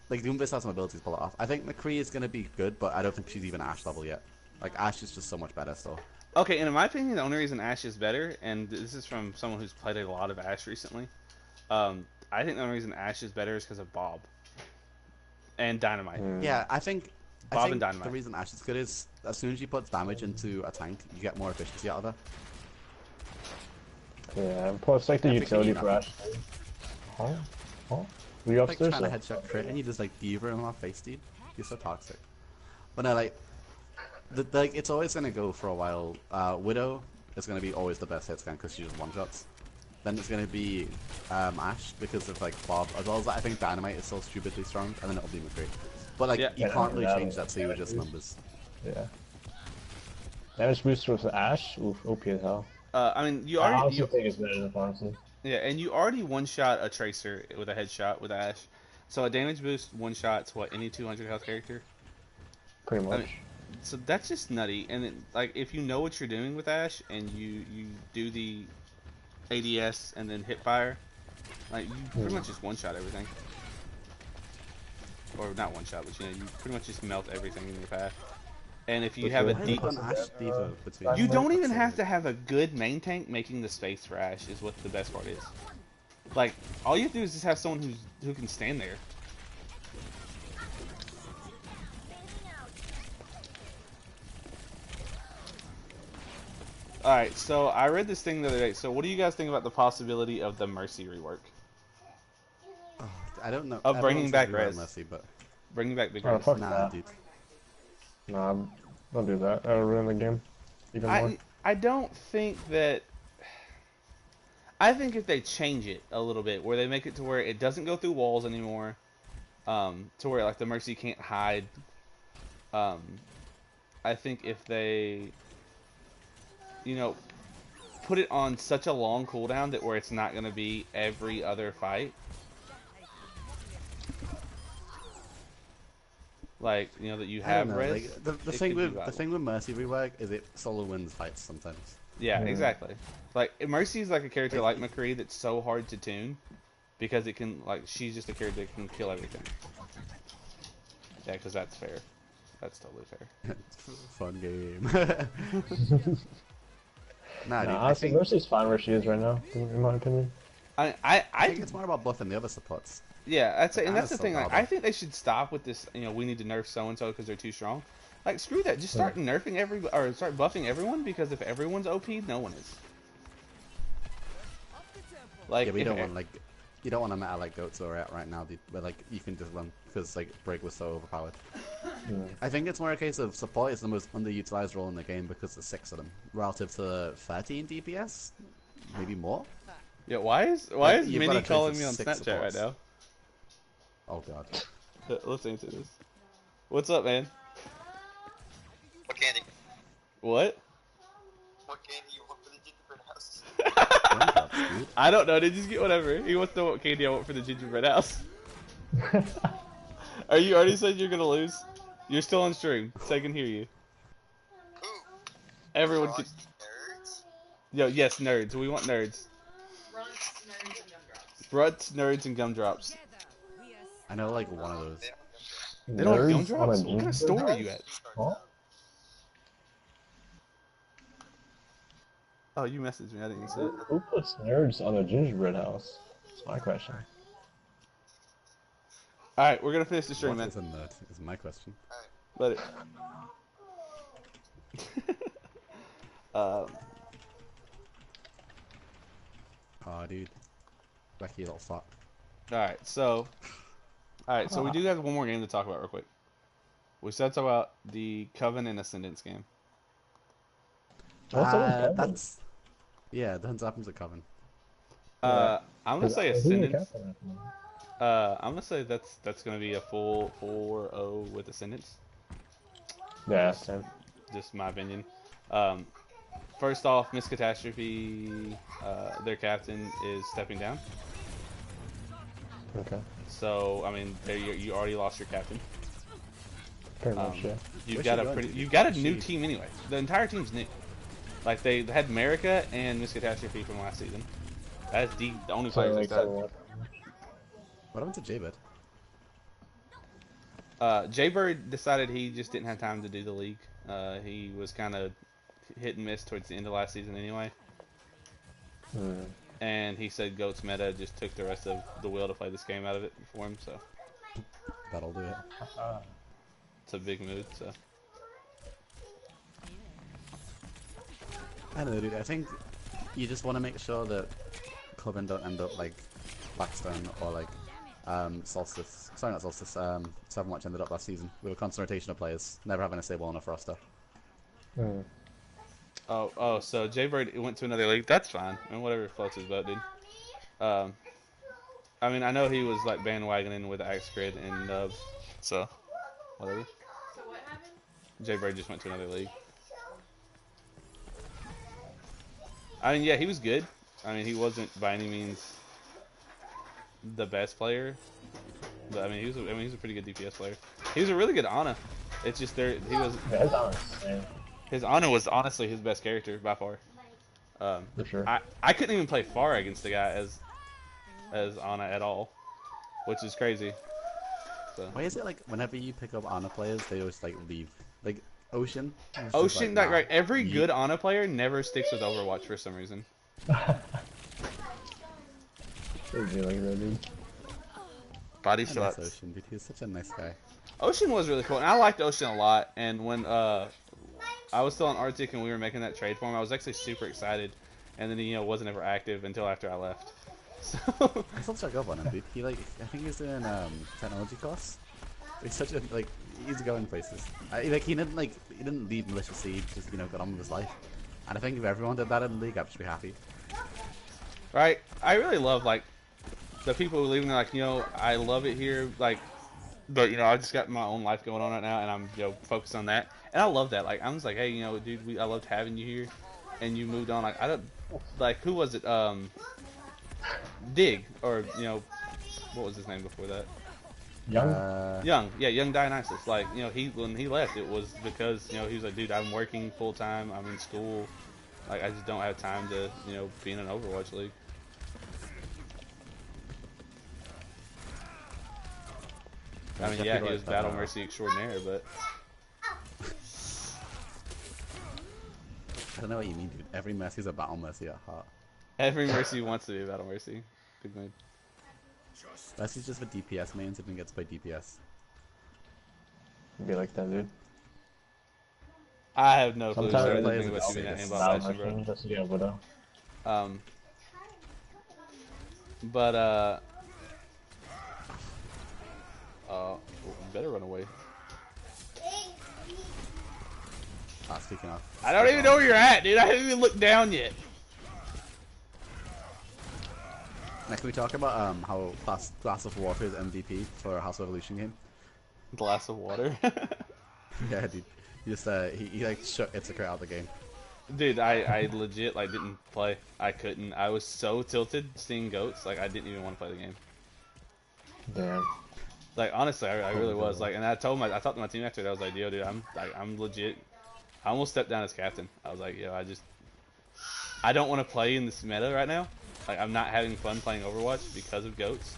Like Doomfist has some abilities to pull it off. I think McCree is gonna be good, but I don't think she's even Ash level yet. Like Ash is just so much better still. Okay, and in my opinion, the only reason Ashe is better, and this is from someone who's played a lot of Ashe recently, I think the only reason Ashe is better is because of Bob and Dynamite. Yeah, I think Bob and the Dynamite. reason Ash is good is as soon as you put damage into a tank, you get more efficiency out of her. Yeah, and plus like the Yeah, utility picking for it Ash. Huh? Were you Like upstairs? trying to though? headshot crit and you just like diva in my face, dude. You're so toxic. But no, like, like it's always gonna go for a while. Widow is gonna be always the best hit scan because she just one shots. Then it's gonna be Ash because of like Bob, as well as I think Dynamite is still stupidly strong, and then it'll be McCree. But like Yeah. you Yeah, can't really that- change that to with just numbers. Yeah. Damage booster with Ash? Oof, OP as hell. I mean, you I already honestly think it's better than honestly. yeah, and you already one shot a Tracer with a headshot with Ashe. So a damage boost one shot's what any 200 health character. Pretty much. mean, So that's just nutty. And like if you know what you're doing with Ashe and you do the ADS and then hit fire, Like, you pretty much just one-shot everything. Or not one-shot, but you pretty much just melt everything in your path. And if you have a deep... You don't even have to have a good main tank making the space for Ashe is what the best part is. Like, all you have to do is just have someone who can stand there. Alright, so I read this thing the other day. So what do you guys think about the possibility of the Mercy rework? Oh, I don't know. Of bringing back Res. Mercy, but... Bringing back Big Oh, Res. fuck Nah, that. dude. Nah, don't do that. That'll ruin the game even more. I don't think that... I think if they change it a little bit, where they make it to where it doesn't go through walls anymore, to where like the Mercy can't hide, I think if they, put it on such a long cooldown that where it's not going to be every other fight. Like, that you have res. Like, the thing with Mercy rework is it solo wins fights sometimes. Yeah, exactly. Like, Mercy is like a character like McCree that's so hard to tune because it can, like, she's just a character that can kill everything. Yeah, because that's fair. That's totally fair. Fun game. Nah, dude, honestly, Mercy's fine where she is right now, in my opinion. I think it's more about buffing the other supports. Yeah, I'd say, and that's the thing. Like, Baba. I think they should stop with this. We need to nerf so and so because they're too strong. Like, screw that. Just start nerfing or start buffing everyone because if everyone's OP, no one is. Like, Yeah, but you don't want a meta like Goats are at right now, dude, where like you can just run because like Break was so overpowered. I think it's more a case of support is the most underutilized role in the game because there's 6 of them relative to 13 DPS, maybe more. Yeah, why is You've got Minnie a calling choice me of on 6 Snapchat right supports. now? Oh god. Let's answer this. What's up, man? What candy? What? What candy you want for the gingerbread house? Raindrops, dude. I don't know. Dude, just get whatever. He wants to know what candy I want for the gingerbread house. Are you already said you're gonna lose? You're still on stream, so I can hear you. Who? Everyone can. Nerds? Yo, yes, nerds. We want nerds. Ruts, nerds, and gumdrops. I know like one of those. They don't have Nerds gumdrops? on a What kind of store are you at? Huh? Oh, you messaged me. I didn't see it. Who puts nerds on a gingerbread house? That's my question. Alright, we're gonna finish the stream, What man. is a nerd? Is my question. Let it. Oh, dude. Becky, little fuck. Alright, so we do have one more game to talk about real quick. We said talk about the Coven and Ascendance game. What's That happens at Coven. I'm gonna say Ascendance. Yeah, I'm gonna say that's gonna be a full 4-0 with Ascendance. same. Just my opinion. First off, Miss Catastrophe, their captain is stepping down. Okay. So I mean, there you already lost your captain. Pretty much, yeah. You've got a new team anyway. The entire team's new. Like they had America and Miss Catastrophe from last season. That's the only So, players like, they started. What happened to Jaybird? Jaybird decided he just didn't have time to do the league. He was kind of hit and miss towards the end of last season anyway. And he said Goat's meta just took the rest of the will to play this game out of it for him, so That'll do it. it's a big mood. So I don't know, dude. I think you just want to make sure that Coven don't end up like Blackstone or like Solstice. Sorry, not Solstice. Overwatch ended up last season with a concentration of players, never having a stable enough roster. so Jaybird went to another league. That's fine. I mean, whatever floats his boat, dude. I mean, I know he was like bandwagoning with ft.Crit and Nubs, so whatever. So what happened? Jaybird just went to another league. I mean, yeah, he was good. I mean, he wasn't by any means the best player, but I mean, he was a pretty good DPS player. He was a really good Ana. It's just he was. That's honest, man. His Ana was honestly his best character by far. For sure. I couldn't even play Pharah against the guy as as Ana at all, which is crazy. So Why is it like whenever you pick up Ana players, they always like leave? Like Ocean, was just Ocean, like, nah, right? Every you, good Ana player never sticks with Overwatch for some reason. It'd be like that, dude. Body I miss shots. Ocean, dude. He's such a nice guy. Ocean was really cool, and I liked Ocean a lot. And when I was still on Arctic and we were making that trade for him, I was actually super excited. And then he wasn't ever active until after I left. So I still check up on him, dude. He like, I think he's doing technology course. He's such a like, he's going places. He didn't leave Malicious Seed, just got on with his life. And I think if everyone did that in the league, I'd just be happy. right, I really love like the people who leave and they're like, I love it here, like, but I just got my own life going on right now, and I'm focused on that, and I love that. Like, I'm just like, hey, dude, I loved having you here, and you moved on. Like, I don't like who was it? Dig or what was his name before that? Young. Young Dionysus. Like, when he left, it was because he was like, dude, I'm working full time, I'm in school, like I just don't have time to be in an Overwatch league. I mean, yeah, he was Battle Mercy extraordinaire, but I don't know what you mean, dude. Every Mercy's a Battle Mercy at heart. every Mercy wants to be a Battle Mercy. Good mood. Mercy's just for DPS mains if he gets to play DPS. It'd be like that, dude. I have no clue. Sometimes Sorry, players think would about say shooting that this. aimbot Battle fashion, bro. machine, just to get Widow. But better run away. Speaking of, I don't even know where you're at, dude. I haven't even looked down yet. Now, can we talk about how Glass of Water is MVP for a House of Evolution game? Glass of water. Yeah, dude. He just he like shook ft.Crit out of the game. Dude, I legit didn't play. I couldn't. I was so tilted seeing goats. Like, I didn't even want to play the game. Damn. Like, honestly, I really was. Like, and I talked to my team after it. I was like, yo, dude, I'm legit. I almost stepped down as captain. I was like, yo, I don't want to play in this meta right now. Like, I'm not having fun playing Overwatch because of goats.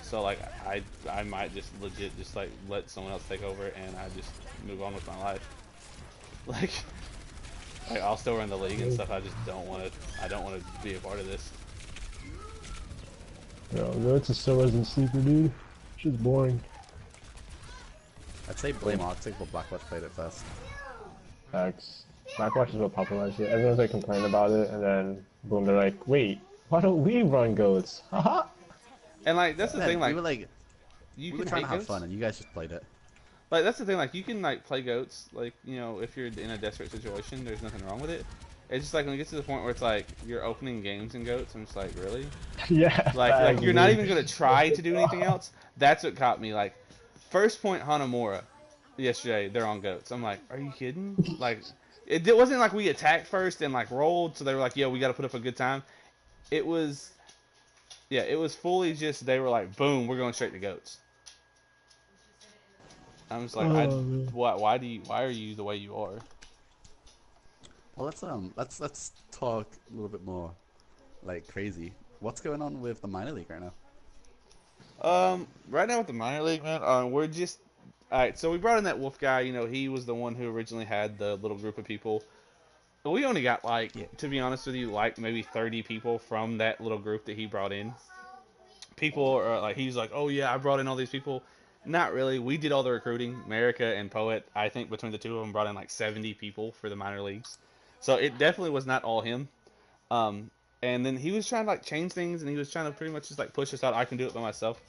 So like, I might just legit just like let someone else take over and I just move on with my life. Like I'll still run the league and stuff. I just don't want to. I don't want to be a part of this. No, it's a still resident sleeper, dude. It's just boring. I'd say blame Arctic, but Blackwatch played it first. Facts. Blackwatch is what popularized it. Everyone's like complaining about it, and then boom, they're like, wait, why don't we run goats? Haha. And like that's the thing. Like we were like, you we can were trying to hate have goats. fun, and you guys just played it. Like that's the thing. Like you can like play goats. Like if you're in a desperate situation, there's nothing wrong with it. It's just like when it gets to the point where it's like you're opening games in goats. I'm just like, really? Yeah. Like you're not even gonna try to do anything else. That's what caught me. Like first point Hanamura yesterday, they're on goats. I'm like, are you kidding? Like it wasn't like we attacked first and like rolled, so they were like, yeah, we got to put up a good time. It was fully just they were like, boom, we're going straight to goats. I'm just like, why are you the way you are? Well, let's talk a little bit more like crazy. What's going on with the minor league right now? Right now with the minor league, man, we're just alright. So we brought in that Wolf guy. He was the one who originally had the little group of people. But we only got to be honest with you, like maybe 30 people from that little group that he brought in. People are like, he's like, oh yeah, I brought in all these people. Not really. We did all the recruiting. America and Poet, I think between the two of them, brought in like 70 people for the minor leagues. So it definitely was not all him. And then he was trying to like change things, and he was trying to pretty much just like push us out. I can do it by myself.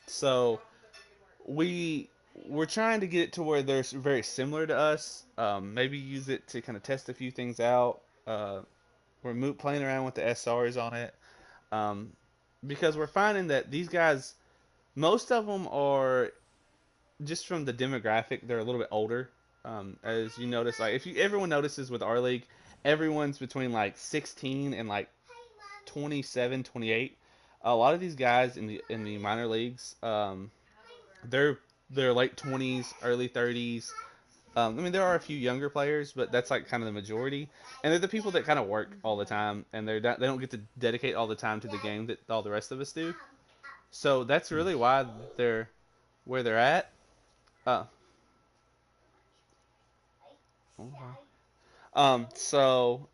So we're trying to get it to where they're very similar to us. Maybe use it to kind of test a few things out. We're playing around with the SRs on it. Because we're finding that these guys, most of them are just from the demographic, they're a little bit older. As you notice, like everyone notices with our league, everyone's between like 16 and like 27, 28. A lot of these guys in the minor leagues, they're late 20s, early 30s. I mean, there are a few younger players, but that's like kind of the majority, and they're the people that kind of work all the time, and they don't get to dedicate all the time to the game that all the rest of us do. So that's really why they're where they're at. Uh, so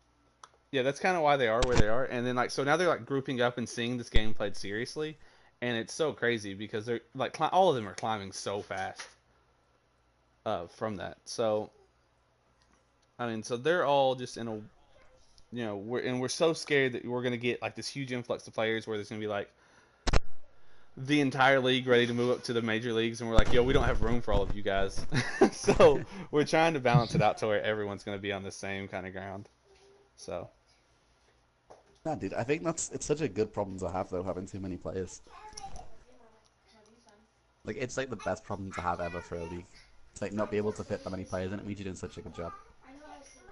yeah, that's kind of why they are where they are, and then like so now they're like grouping up and seeing this game played seriously, and it's so crazy because they're like all of them are climbing so fast. From that, so I mean, so they're all just in a, we're so scared that we're gonna get like this huge influx of players where there's gonna be like the entire league ready to move up to the major leagues, and we're like, yo, we don't have room for all of you guys. So we're trying to balance it out to where everyone's gonna be on the same kind of ground. So. Nah, dude, I think it's such a good problem to have though, having too many players. Like it's like the best problem to have ever for a league. It's like not be able to fit that many players in it means you're doing such a good job.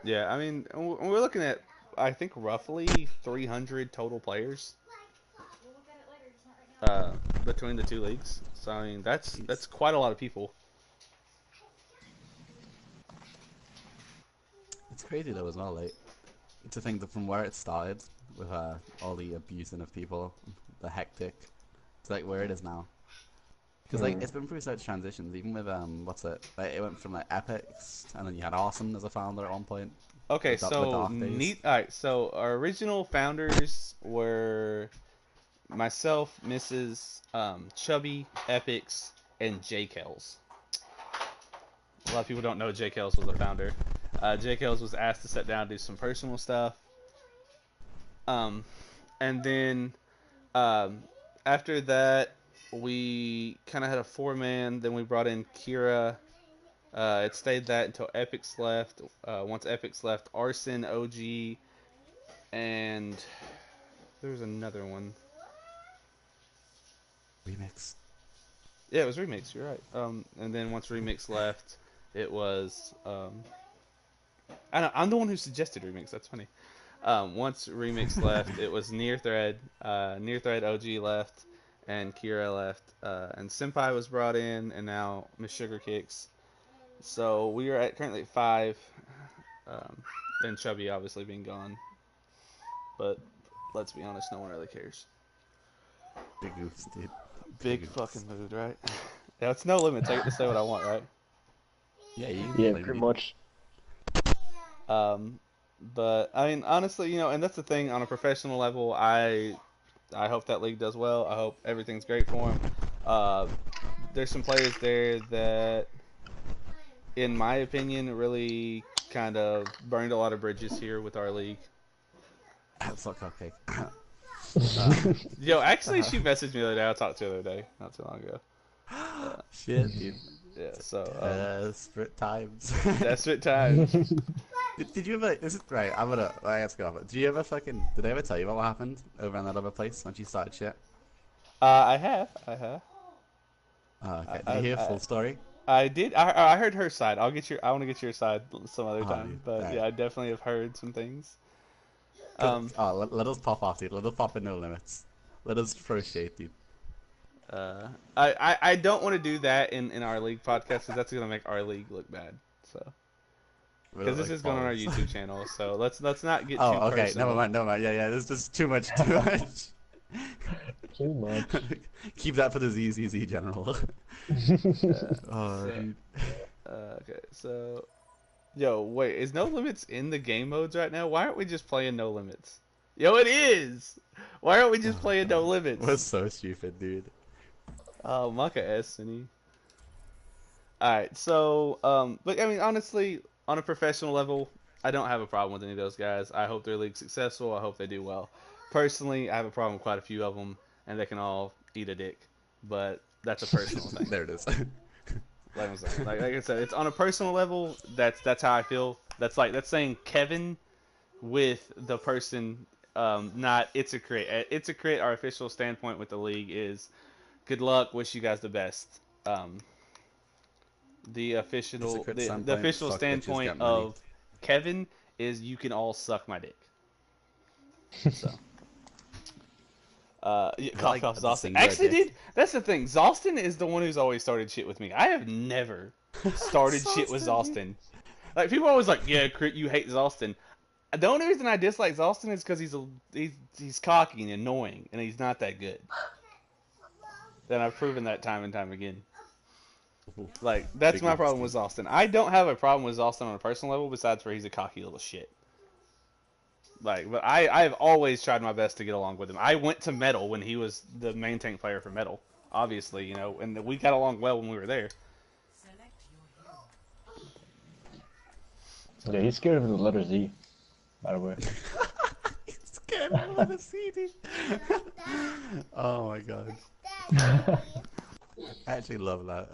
Yeah, I mean, we're looking at, I think, roughly 300 total players between the two leagues. So, I mean, that's quite a lot of people. It's crazy though as well, like, to think that from where it started, with all the abusing of people, the hectic, to like where it is now. Because like it's been through such transitions, even with what's it? Like it went from like Epics, and then you had Awesome as a founder at one point. Okay, The so dark days. neat. All right, so our original founders were myself, Mrs. Chubby, Epics, and J Kells. A lot of people don't know J Kells was a founder. J Kells was asked to sit down and do some personal stuff. And then after that, we kind of had a 4-man. Then we brought in Kira. It stayed that until Epics left. Once Epics left, Arson, OG, and there was another one. Remix. Yeah, it was Remix. You're right. And then once Remix left, it was I'm the one who suggested Remix. That's funny. Once Remix left, it was Near Thread. Near Thread OG left, and Kira left, and Senpai was brought in, and now Miss Sugar Kicks. So we are currently at 5, and Chubby obviously being gone. But let's be honest, no one really cares. Big oops, dude. Big fucking mood, right? Yeah, it's no limits. I get to say what I want, right? Yeah, you can Yeah, blame pretty me. much. But I mean, honestly, and that's the thing. On a professional level, I hope that league does well. I hope everything's great for them. There's some players there that, in my opinion, really kind of burned a lot of bridges here with our league. That's not cupcake. Yo, actually, she messaged me the other day. I talked to her the other day, not too long ago. Shit, dude. Yeah, so Desperate times. desperate times. Did you ever? This is right. I have to go off it. Did you ever fucking? Did I ever tell you about what happened over in that other place once you started shit? I have. Oh, okay. Did you hear full story? I did. I heard her side. I want to get your side some other time. dude. But Right. yeah, I definitely have heard some things. Let us pop off, dude. Let us pop in No Limits. Let us throw shade, dude. I don't want to do that in our league podcast because that's gonna make our league look bad. So because this is going on our YouTube channel, so let's not get too okay. personal. Never mind. Yeah. This is too much. Too much. Too much. Keep that for the ZZZ general. So, Dude. okay, so yo, wait, is No Limits in the game modes right now? Why aren't we just playing No Limits? Yo, it is. Why aren't we just playing No Limits? We're so stupid, dude. Oh, Maka Destiny. Alright, so, but I mean, honestly, on a professional level, I don't have a problem with any of those guys. I hope their league's successful. I hope they do well. Personally, I have a problem with quite a few of them, and they can all eat a dick. But that's a personal thing. There it is. Like I said, it's on a personal level. That's how I feel. That's saying Kevin with the person, not ft.Crit. ft.Crit, our official standpoint with the league is good luck. Wish you guys the best. The official fuck bitches, standpoint get money. of Kevin is you can all suck my dick. So. Yeah, like off the Zostin. singular Actually, dick? dude, that's the thing. Zostin is the one who's always started shit with me. I have never started shit with Zalston. Like, people are always like, yeah, Crit, you hate Zalston. The only reason I dislike Zalston is because he's cocky and annoying, and he's not that good. And I've proven that time and time again. Like, that's Big my problem nasty. with Zalston. I don't have a problem with Zalston on a personal level, besides where he's a cocky little shit. Like, but I've always tried my best to get along with him. I went to Metal when he was the main tank player for Metal, obviously, you know, and we got along well when we were there. Yeah, he's scared of the letter Z, by the way. He's scared of the CD. Oh my god. I actually love that.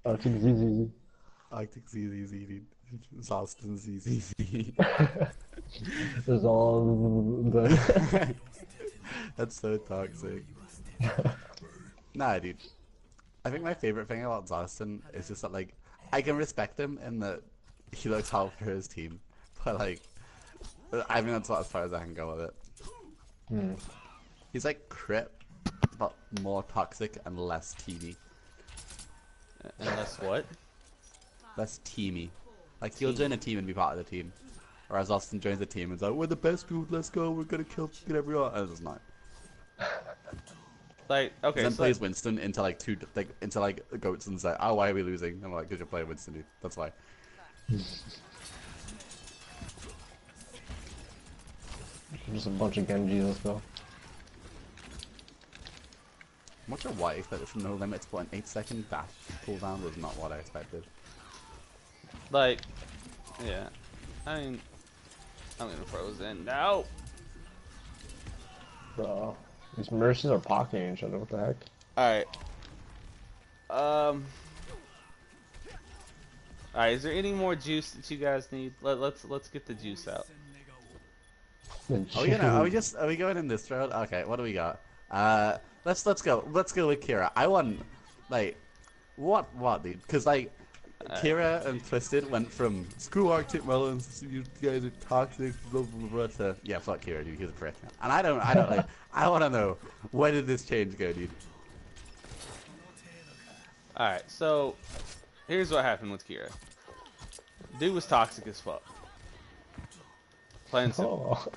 Arctic ZZZ. Arctic ZZZ. Zalston ZZZ. There's all the... That's so toxic. Nah, dude. I think my favorite thing about Zalston is just that, like, I can respect him in that he looks out for his team. But, like, I mean, that's about as far as I can go with it. He's like Crit, but more toxic and less teamy. And that's what? Less teamy. Like, he'll join a team and be part of the team. Whereas Austin joins a team and is like, we're the best dude, let's go, we're gonna kill everyone. And it's not. Like, okay, Then so plays Winston into like goats and say, oh, why are we losing? And I'm like, because you're playing Winston, dude. That's why. Just a bunch of Genjis, let's go. I'm not sure what I expected from No Limits, but an 8-second dash cooldown was not what I expected. like, yeah. I mean, I'm gonna frozen. No! Bro, these Mercies are pocketing each other, what the heck? Alright. Alright, is there any more juice that you guys need? Let's get the juice out. Are we going in this road? Okay, what do we got? Let's go with Kira. I want, like, what, dude? Because, like, Kira and Twisted went from screw Arctic Melons, you guys are toxic, blah blah blah, to yeah, fuck Kira, dude, he's a prick. And I don't like, I want to know, where did this change go, dude? Alright, so here's what happened with Kira. Dude was toxic as fuck. Plain and simple. Oh.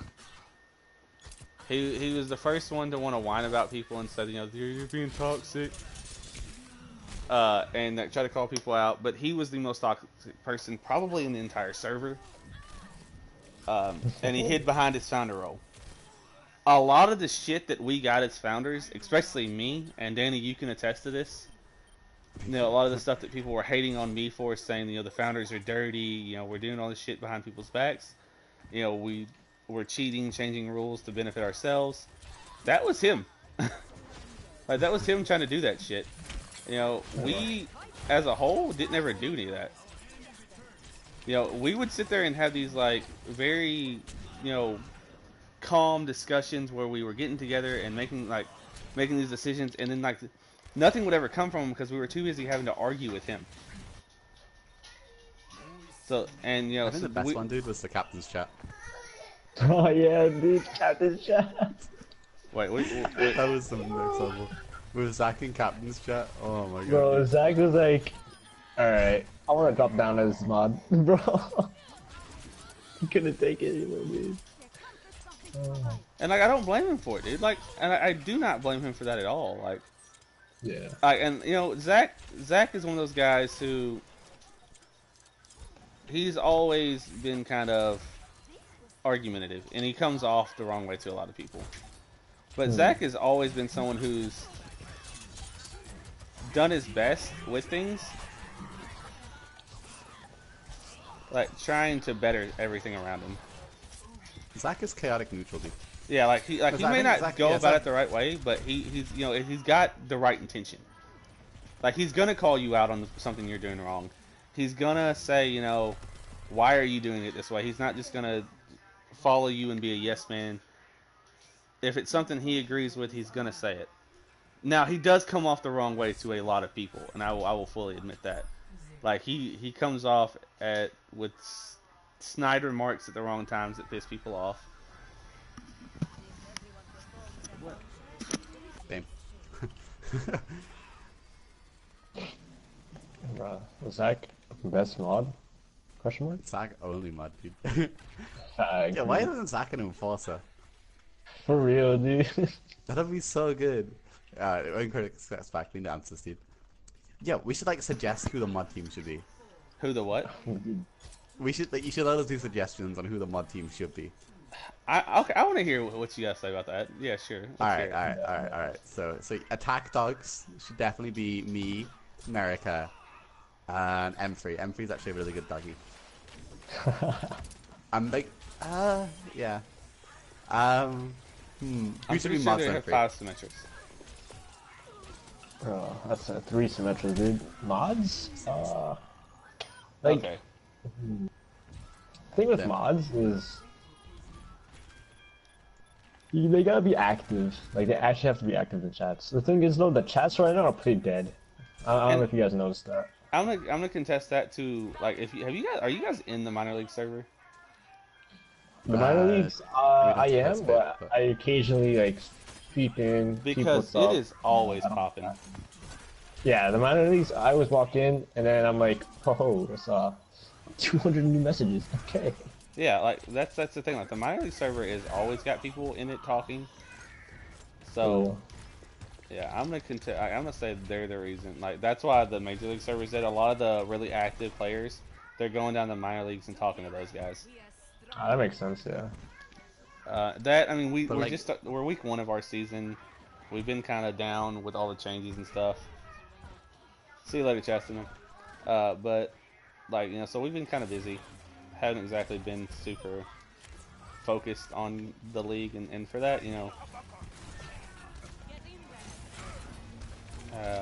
He was the first one to want to whine about people and said, you know, you're being toxic. And try to call people out, but he was the most toxic person probably in the entire server. And he hid behind his founder role. A lot of the shit that we got as founders, especially me, and Danny, you can attest to this. You know, a lot of the stuff that people were hating on me for, saying, you know, the founders are dirty, you know, we're doing all this shit behind people's backs. You know, we're cheating, changing rules to benefit ourselves. That was him. Like, that was him trying to do that shit. You know, we, as a whole, didn't ever do any of that. You know, we would sit there and have these, like, very, you know, calm discussions where we were getting together and making these decisions, and then, like, nothing would ever come from him because we were too busy having to argue with him. So, and, you know, I think the best one, dude, was the captain's chat. Oh yeah, dude, Captain's chat. Wait. That was some next level. With Zach and captain's chat, oh my god. Bro, dude. Zach was like, alright, I wanna drop down as mod. Bro. He couldn't take it anymore, dude. And, like, I don't blame him for it, dude. Like, and I do not blame him for that at all. Like, Yeah. and, you know, Zach is one of those guys who, he's always been kind of argumentative, and he comes off the wrong way to a lot of people. But Zach has always been someone who's done his best with things, like trying to better everything around him. Zach is chaotic neutral, dude. Yeah, like he I may think not Zach- go yeah, about Zach- it the right way, but he's you know, he's got the right intention. Like, he's gonna call you out on something you're doing wrong. He's gonna say, you know, why are you doing it this way? He's not just gonna follow you and be a yes man. If it's something he agrees with, he's gonna say it. Now, he does come off the wrong way to a lot of people, and I will fully admit that. Like, he comes off with snide remarks at the wrong times that piss people off. Damn. Zach, best mod? Question mark? Zach only mod, dude. I Yeah, why agree. isn't Zach an enforcer? For real, dude. That'd be so good. Alright, when critics gets back, we need answers, dude. Yeah, we should like suggest who the mod team should be. Who the what? We should like you should let us do suggestions on who the mod team should be. Okay, I want to hear what you guys say about that. Yeah, sure. Let's hear it. Alright. So attack dogs should definitely be me, America, and M3. M3 is actually a really good doggy. I'm like, yeah. Who I'm should pretty be sure mods they M3? have 5 symmetrics. Bro, that's a 3 symmetric, dude. Mods? Like, Okay. thing with Yeah. mods is they gotta be active. Like, they actually have to be active in chats. The thing is, though, the chats right now are pretty dead. I don't know if you guys noticed that. I'm gonna contest that too. Like, if you are you guys in the minor league server? The minor leagues, I am, participate, but but- I occasionally like peep in. see Because what's it up. is always popping. Yeah, the minor leagues. I always walk in, and then I'm like, oh, I saw 200 new messages. Okay. Yeah, like that's the thing. Like the minor league server is always got people in it talking. So yeah, I'm gonna say they're the reason. Like that's why the major league servers did a lot of the really active players. They're going down to minor leagues and talking to those guys. That makes sense. Yeah. That I mean, But, like- we're week 1 of our season. We've been kind of down with all the changes and stuff. See you later, Chastity. But like so we've been kind of busy. Haven't exactly been super focused on the league, and for that, how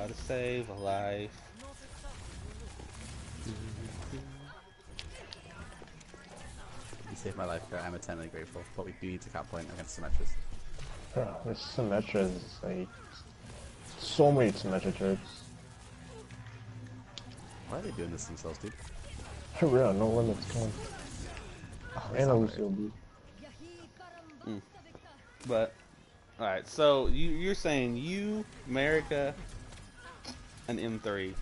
to save a life. You saved my life, Kurt. I'm eternally grateful. But we do need to cap point against Symmetris. Bro, this Symmetra is like so many Symmetra turrets. Why are they doing this themselves, dude? For real, no limits coming. Oh, and a not Lucio blue. But all right, so you're saying you, America, and M3.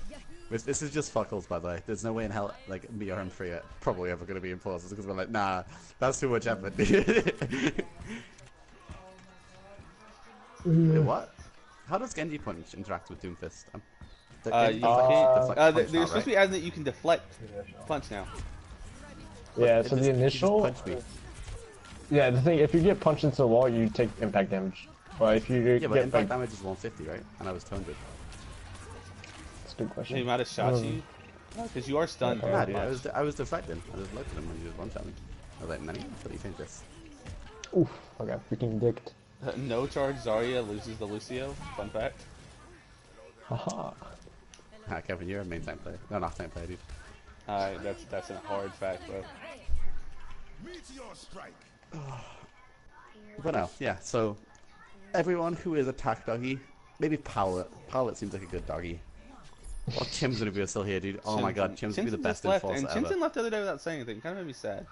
This is just fuckles, by the way. There's no way in hell, like, me or M3 are probably ever going to be enforcers because we're like, nah, that's too much effort. Wait, what? How does Genji Punch interact with Doomfist? They're supposed to be adding that you can deflect punch now. Yeah, It so just- the it just initial. punched me. Yeah, the thing, if you get punched into the wall, you take impact damage. But if you Yeah, but get impact damage is 150, right? And I was toned with. that's a good question. He might have shot you because you are stunned. Yeah, very Nah, dude, much. I was deflecting. I just looked at him and he just one-shot me. I was like, Manny, what do you think this? Oof, I got freaking dicked. No charge Zarya loses the Lucio. Fun fact. Haha. Ah, Kevin, you're a main tank player. No, not tank player, dude. That's a hard fact, bro. But no, yeah, so everyone who is attack doggy, maybe Powlet. Powlet seems like a good doggy. Oh, Chim's gonna be still here, dude. Oh my god, Chim's gonna be the best just left, enforcer and Chinson ever. left the other day without saying anything. Kind of made me sad.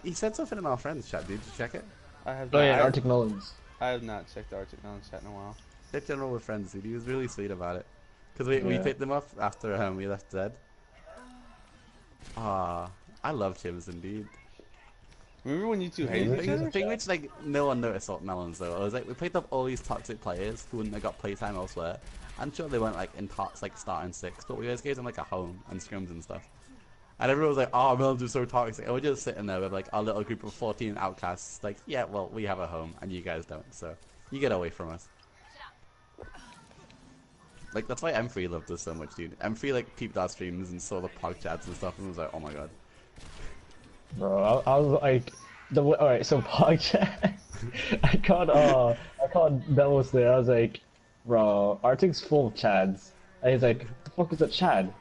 He said something in our friends chat, dude. Did you check it? I have Oh not, yeah, Arctic Mullins. I have not checked the Arctic Knowledge chat in a while. Check general with friends, dude. He was really sweet about it. Because we Yeah. picked him up after we left dead. Ah, I love Chimson, dude. Remember when you two hated each The other? thing which like no one noticed about Melons though, I was like we picked up all these toxic players who wouldn't have got playtime elsewhere. I'm sure they weren't like in tots like starting 6, but we always gave them like a home and scrims and stuff. And everyone was like, oh, Melons are so toxic. And we're just sitting there with like our little group of 14 outcasts, like, yeah, well, we have a home and you guys don't, so you get away from us. Like that's why M3 loved us so much, dude. M3 like peeped our streams and saw the pog chats and stuff and was like, oh my god. Bro, I was like, alright, so Pogchat. I called Delos there. I was like, bro, Arctic's full of Chads. And he's like, the fuck is a Chad?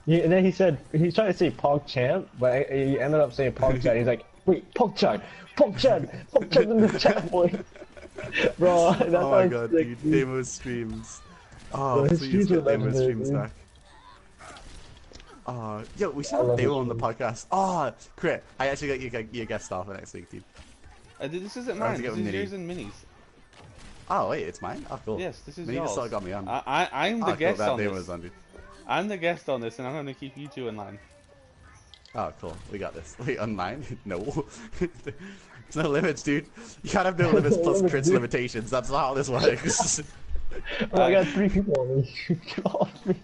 And then he said, he's trying to say PogChamp, but he ended up saying PogChat. He's like, wait, PogChat, PogChat in the chat, boy. Bro, that Oh my sounds god, sick, dude, Demo streams. Oh, Bro, his please streams are get Demo legendary, streams dude. back. Yo, we should I have love Demo his on the podcast. Crit, I actually got your guest star for next week, dude. This isn't I have mine. to get This with is Minnie. yours and Minnie's. Oh wait, it's mine? Oh cool. Yes, this is Minnie y'all's. just sort of got me on. I'm the Oh, guest cool, that on Demo this. was on, dude. I'm the guest on this, and I'm gonna keep you two in line. Oh, cool. We got this. Wait, online? No. It's no limits, dude. You can't have no limits plus limits, crits dude. limitations. That's not how this works. Oh, I got 3 people on me. Get off me.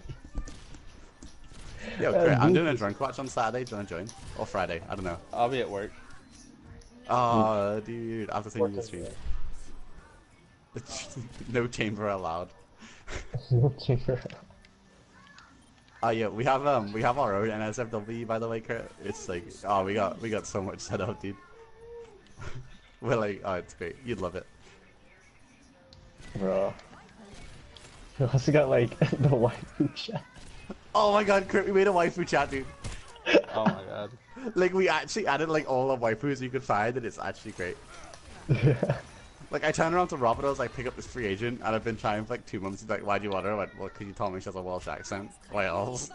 Yo, Crit, I'm doing a goofy. drunk watch on Saturday. Do you want to join? Or Friday? I don't know. I'll be at work. Oh, dude. I have to send you the stream. No chamber allowed. Oh yeah, we have our own NSFW, by the way, Crit. It's like, oh, we got so much set up, dude. We're like, oh, it's great. You'd love it. Bro. We also got like the waifu chat. Oh my god, Crit, we made a waifu chat, dude. Oh my god. Like, we actually added like all the waifus you could find, and it's actually great. Like, I turned around to Rob and I was like, pick up this free agent, and I've been trying for like 2 months. He's like, why do you want her? I went, well, because you told me she has a Welsh accent. Wales.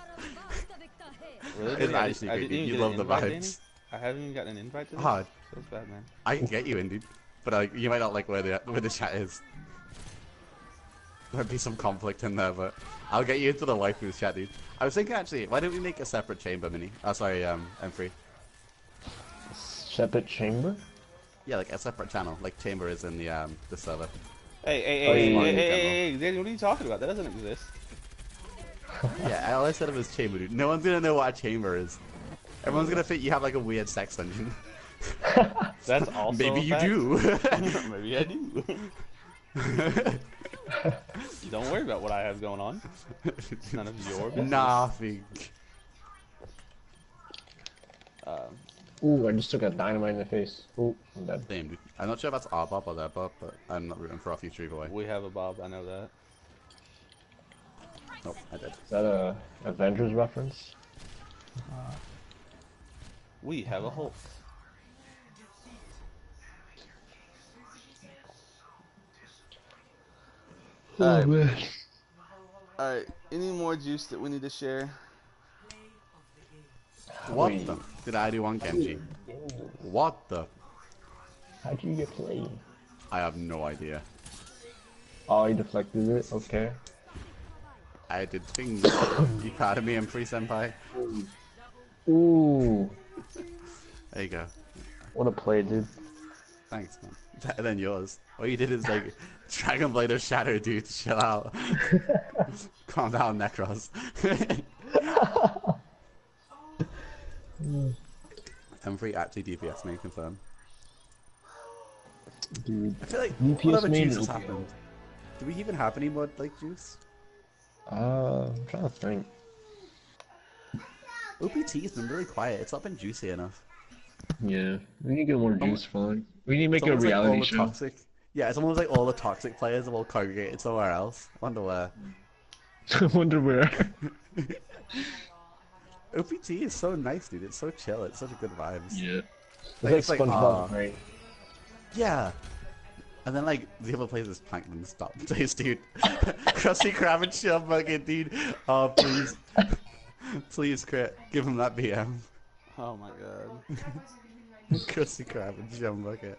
Really? It's Danny? actually I great, didn't dude. even You get an love the invite, Danny? vibes. I haven't even gotten an invite to this. Hard. Feels bad, man. I can get you in, dude. But you might not like where the chat is. There'd be some conflict in there, but I'll get you into the waifus chat, dude. I was thinking actually, why don't we make a separate chamber mini? Oh, sorry, M3. Separate chamber? Yeah, like a separate channel, like chamber is in the server. Hey, hey, Oh, hey, yeah, hey, yeah, hey, yeah. hey, Danny, what are you talking about? That doesn't exist. Yeah, all I said it was chamber, dude. No one's gonna know what a chamber is. Everyone's gonna think you have like a weird sex dungeon. That's also Maybe a you fact. do. Maybe I do. Don't worry about what I have going on. It's none of your business. Nothing. Ooh, I just took a dynamite in the face. Ooh, I'm dead. Damn, dude. I'm not sure if that's our Bob or their Bob, but I'm not rooting for our future either way. We have a Bob, I know that. Nope, I did. Is that a Avengers reference? We have a Hulk. Oh, man. Alright, any more juice that we need to share? What Wait. the? Did I do one Genji? What the? How'd you get played? I have no idea. Oh, you deflected it? Okay. I did things. You caught me and Free Senpai. Ooh. There you go. What a play, dude. Thanks, man. Better than yours. All you did is like Dragon Blade of Shadow, dude. Chill out. Calm down, Necros. M3 actually DPS me, confirm. Dude. I feel like DPS what other main juices OPO. happened? Do we even have any more like juice? I'm trying to think. OPT has been really quiet. It's not been juicy enough. Yeah, we need to get more juice flowing. We need to make It's a almost like all reality the show. toxic. Yeah, it's almost like all the toxic players have all congregated somewhere else. Wonder where. I wonder where. OPT is so nice, dude. It's so chill. It's such a good vibes. Yeah. Like, It's like SpongeBob, aw. right? Yeah. And then like the other places Plankton stop place, dude. Krusty Krab and Shell Bucket, dude. Oh please. Please Crit. Give him that BM. Oh my god. Krusty Krab and Shell Bucket.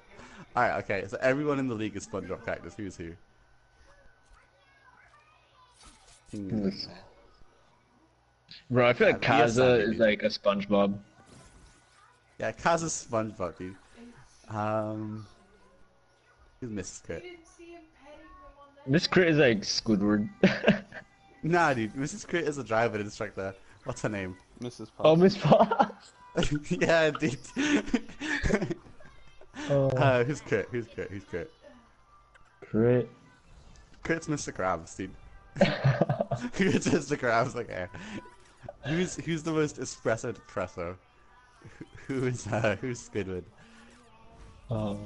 Alright, okay, so everyone in the league is SpongeBob Cactus. Who's who? Bro, I feel like Yeah, Kaza Sandy, is dude. like a SpongeBob. Yeah, Kaz is SpongeBob, dude. Who's Mrs. Crit? This crit is like Squidward. Nah, dude. Mrs. Crit is a driver instructor. What's her name? Mrs. Puff. Oh, Miss Fox. Yeah, dude. Oh, Who's Crit? Who's Crit? Who's Crit? crit. Crit's Mr. Krabs, dude. Crit's Mr. Krabs, okay. Who's the most espresso depresso? Who's Squidward? Oh,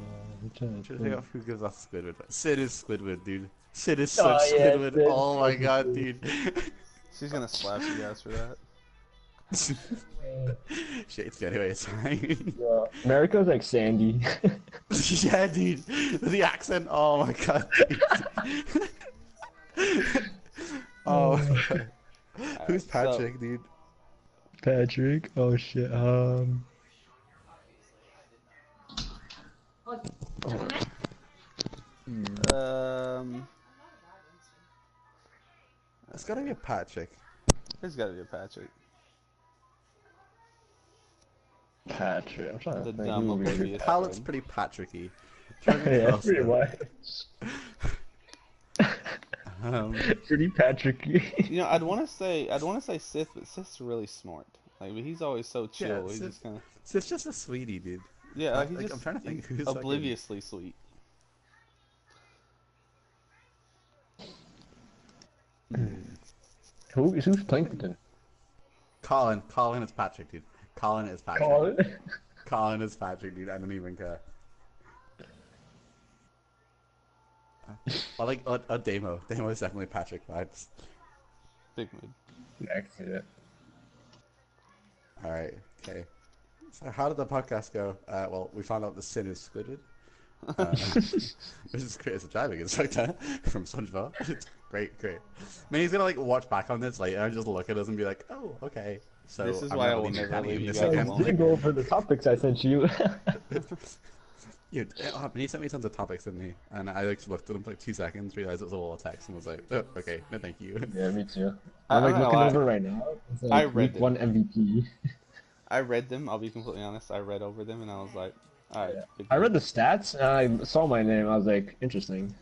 I'm trying to Trying to think think. of who gives us Squidward. Sid is Squidward, dude. Sid is such Oh, yeah, Squidward. Sid. Oh my god, dude. She's gonna slap you guys for that. Shit, anyway, it's fine. Yeah. America's like Sandy. Yeah, dude. The accent. Oh my god. Dude. Oh my god. Who's Patrick, dude? Patrick. Oh shit. Um, It's gotta be a Patrick. There's gotta be a Patrick. Patrick. I'm trying The to think. dumb Who would be oblivious Palette's one. pretty Patricky. Yeah, pretty much. Pretty Patricky. You know, I'd want to say Sith, but Sith's really smart. Like, but he's always so chill. He's just kind of. It's just a sweetie, dude. Yeah, like he's Like, just I'm trying to think who's obliviously sweet. Who's Plankton? Colin is Patrick, dude. Colin is Patrick. Colin? Colin is Patrick, dude. I don't even care. I like a Demo. Demo is definitely Patrick vibes. Big mood. Next, yeah. All right, okay. So how did the podcast go? Well, we found out the sin is squidded. Which is great as a driving instructor from SpongeBob. It's great. I mean, he's gonna like watch back on this later and just look at us and be like, "Oh, okay." So This is I'm why I never will leaving never Danny leave in you this guys again. alone. Didn't go over the topics I sent you. Dude, he sent me tons of topics, didn't he? And I like looked at them for like 2 seconds, realized it was all a text, and was like, "Oh, okay, no, thank you." Yeah, me too. I'm I'm like not looking gonna over right now. It's like I read week it. 1 MVP. I read them. I'll be completely honest. I read over them and I was like, all right. big I deal. read the stats and I saw my name. I was like, interesting.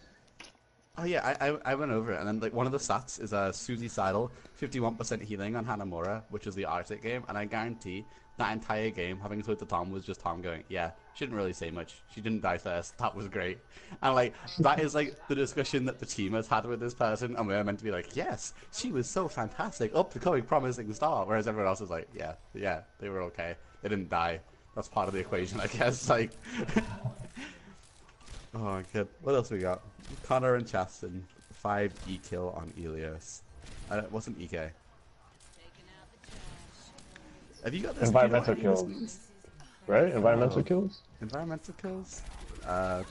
Oh yeah, I went over it, and then like one of the stats is Susie Seidel, 51% healing on Hanamura, which is the Arctic game, and I guarantee that entire game, having to to Tom, was just Tom going, "Yeah, she didn't really say much. She didn't die first. That was great." And like that is like the discussion that the team has had with this person, and we're meant to be like, "Yes, she was so fantastic, up to coming promising star," whereas everyone else is like, "Yeah, they were okay. They didn't die. That's part of the equation, I guess." Like, oh my god, what else we got? Connor and Chaston, 5 E-kill on Elios. It wasn't EK. Have you got this? Environmental do you know what kills. Right? Environmental kills? Environmental kills? I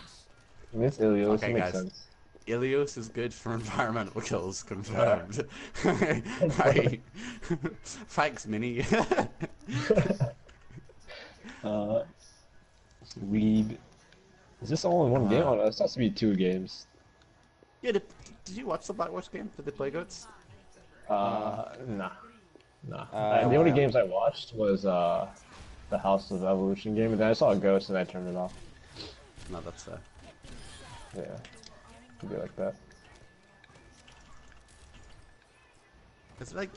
mean, it's Ilios. Okay, It makes guys. sense. Ilios is good for environmental kills, confirmed. Right. Thanks, Mini. Weed. Is this all in one game? Oh, no, this has to be 2 games. Yeah, did you watch the Blackwatch game? Did they play goats? Nah. Oh, the only wow. games I watched was the House of Evolution game, and then I saw a ghost and I turned it off. No, that's fair. Yeah. Could be like that. It's like,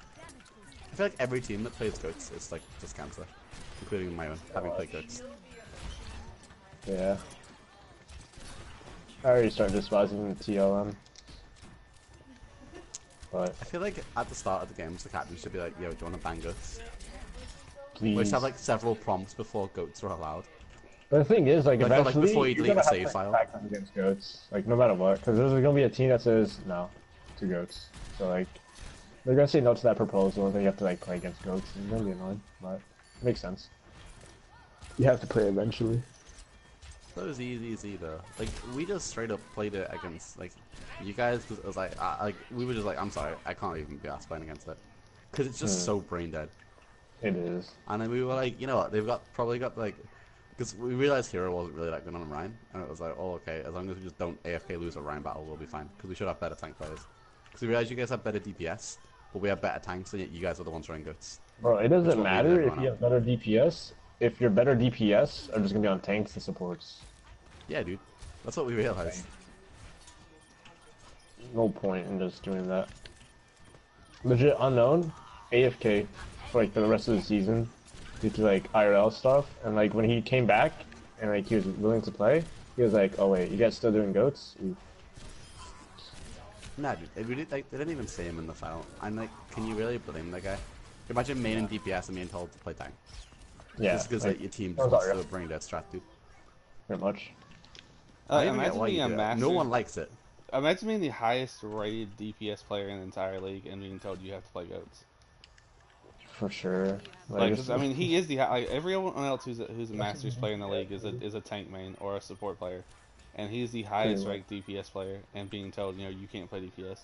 I feel like every team that plays goats is like just cancer, including my own, having played goats. Yeah. I already started despising the TLM. But I feel like at the start of the games, the captain should be like, "Yo, do you want to bang goats?" please. We should have like several prompts before goats are allowed. But the thing is, like, Like, eventually, before you you're delete gonna a have save to file. attack them against goats. Like, no matter what. Because there's gonna be a team that says no to goats. So, like, they're gonna say no to that proposal, and then you have to, like, play against goats. It's gonna be annoying, but it makes sense. You have to play eventually. That was easy though. Like we just straight up played it against like you guys. Cause it was like we were just like, I'm sorry, I can't even be asked playing against it because it's just so brain dead. It is. And then we were like, you know what? They've probably got like, because we realized Hero wasn't really that good on Ryan, and it was like, oh okay, as long as we just don't AFK lose a Ryan battle, we'll be fine. Because we should have better tank players. Because we realized you guys have better DPS, but we have better tanks, and yet you guys are the ones running goods. Bro, it Which doesn't one matter leaves if everyone you have better DPS. If your better DPS are just gonna be on tanks and supports. Yeah, dude. That's what we realized. No point in just doing that. Legit unknown, AFK for like the rest of the season due to like IRL stuff, and like when he came back and like he was willing to play, he was like, "Oh wait, you guys still doing goats?" Oof. Nah, dude. They didn't even say him in the file. I'm like, can you really blame that guy? Imagine main and DPS and being told to play tank. Yeah, Just because like, your team that was just wants alright. to bring that strat, dude. pretty much. I don't even get Imagine why being you a do it. master. No one likes it. Imagine being the highest rated DPS player in the entire league and being told you have to play goats. For sure. Like, it's- 'cause, I mean, he is the like everyone else who's a Masters player in the league is a tank main or a support player, and he's the highest much. ranked DPS player, and being told you can't play DPS.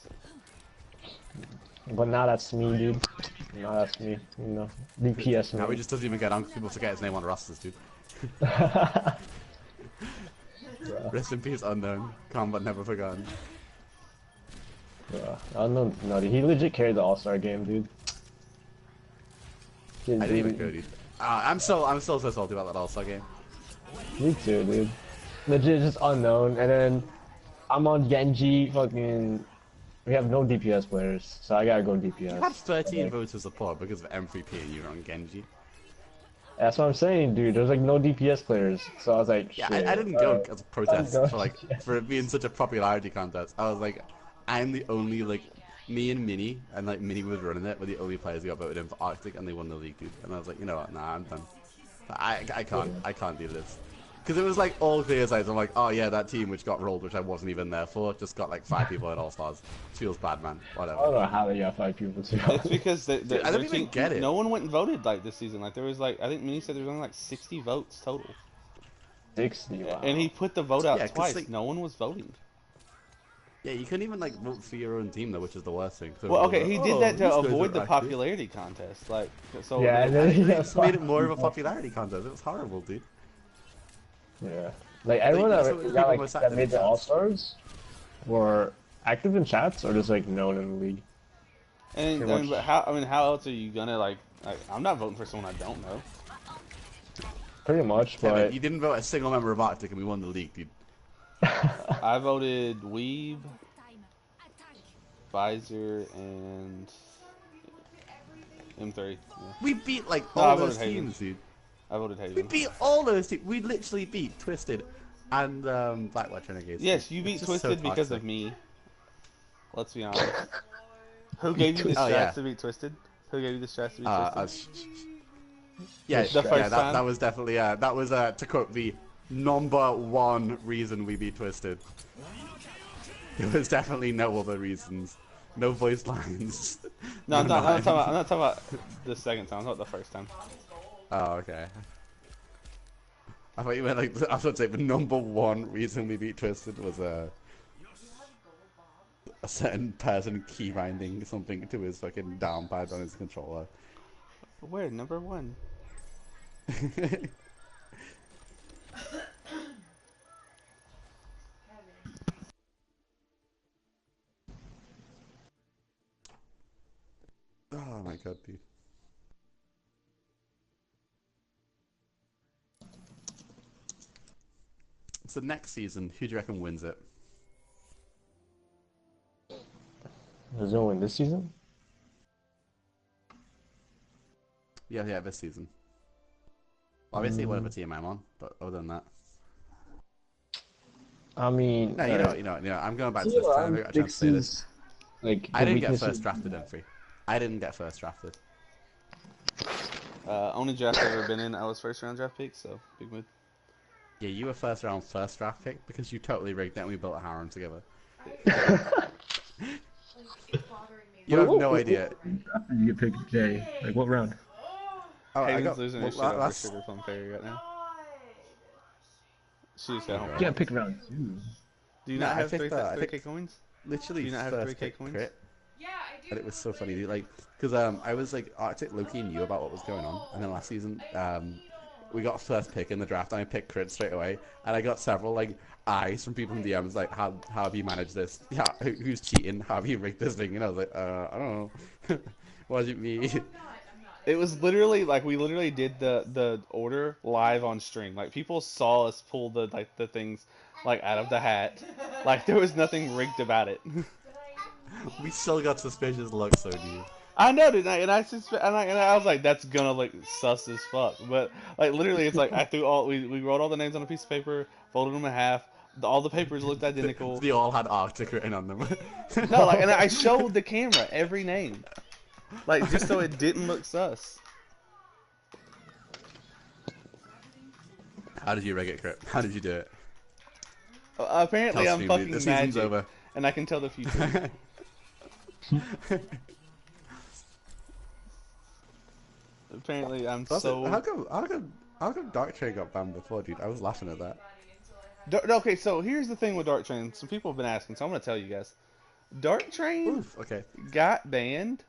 But now that's me, dude. Now that's me. You know, DPS me. Now he just doesn't even get on because people forget his name on rosters, dude. Rest in peace, unknown. Combat never forgotten. I don't know. No, dude, he legit carried the All-Star game, dude. Dude, I didn't even go, dude. I'm still so salty about that All-Star game. Me too, dude. Legit just unknown. And then I'm on Genji. Fucking, we have no DPS players, so I gotta go DPS. You had 13 votes of support because of M3P and you were on Genji. That's what I'm saying, dude. There's like no DPS players, so I was like, Yeah, shit. I didn't go as a protest go for for it being such a popularity contest. I was like, I'm the only me and Minnie and Minnie was running it were the only players who got voted in for Arctic and they won the league, dude. And I was like, you know what, nah, I'm done. I can't do this. Because it was like all clear sides. I'm like, oh yeah, that team which got rolled, which I wasn't even there for, just got like 5 people at All Stars. Feels bad, man. Whatever. I don't know how they got 5 people to. It's because I don't even get it. No one went and voted this season. There was I think Minnie said there was only 60 votes total. 60, wow. And he put the vote out Yeah, 'cause, twice. No one was voting. Yeah, you couldn't even vote for your own team though, which is the worst thing. So Well, okay, he did that to these guys avoid are the actually- popularity contest. So Yeah, and then he They got just made it 5 more of a people. popularity contest. It was horrible, dude. Yeah. Like everyone that's that what got people most that active made in the chats. All Stars were active in chats or just known in the league. And Pretty much. but how else are you gonna I'm not voting for someone I don't know. Pretty much, Yeah, but you didn't vote a single member of Arctic and we won the league, dude. I voted Weeb, Pfizer, and M3. Yeah. We beat No, I all voted those Haven. teams, dude. I voted We Haven. beat all those teams. We literally beat Twisted and Blackwatch Renegades. Yes, you It's beat just so Twisted because toxic. of me. Let's be honest. Who gave you the Oh, strats yeah. to beat Twisted? Who gave you the strats to beat Twisted? Yeah, The first time? that was definitely that was to quote the #1 reason we beat Twisted. There was definitely no other reasons, no voice lines. No, I'm No, not talking about the second time. I'm talking about the first time. Oh, okay. I thought you meant I was about to say the #1 reason we beat Twisted was a certain person key grinding something to his fucking down pad on his controller. Where? Number 1. Oh my god, dude. So next season, who do you reckon wins it? there's no win this season. Yeah, this season. Obviously, whatever team I'm on, but other than that, I mean, no, you know, I'm going back to this. I'm trying to say this. I didn't get first drafted, M3. I didn't get first drafted. Only draft I've ever been in, I was first round draft pick, so big mood. Yeah, you were first draft pick because you totally rigged it and we built a harem together. You have no idea. You get picked Jay. What round? Oh, I Hayden's got losing well, her shit over that's Sugar Plum Fairy right now. She just got home. You got pick round 2. Do you No, not I have think that- I 3K think- coins? literally Do you not have first 3K pick coins? crit. Yeah, I do. And it was so funny, dude. Because I was Arctic Loki knew about what was going on, and then last season, we got first pick in the draft, and I picked crit straight away, and I got several eyes from people in DMs how have you managed this? Yeah, who's cheating? How have you rigged this thing? And I was like, I don't know. Wasn't me. It was literally we literally did the order live on stream. People saw us pull the things out of the hat. There was nothing rigged about it. We still got suspicious looks, so dude. I know, dude, and I was like, that's gonna look sus as fuck. But literally, it's I threw we wrote all the names on a piece of paper, folded them in half. All the papers looked identical. They all had Arctic written on them. No, and I showed the camera every name, just so it didn't look sus. How did you rig it, Crit? How did you do it? Apparently, Tell I'm Steve, fucking the season's magic, over. and I can tell the future. Apparently, I'm so. How come Dark Train got banned before, dude? I was laughing at that. Okay, so here's the thing with Dark Train. Some people have been asking, so I'm gonna tell you guys. Dark Train Oof, okay. got banned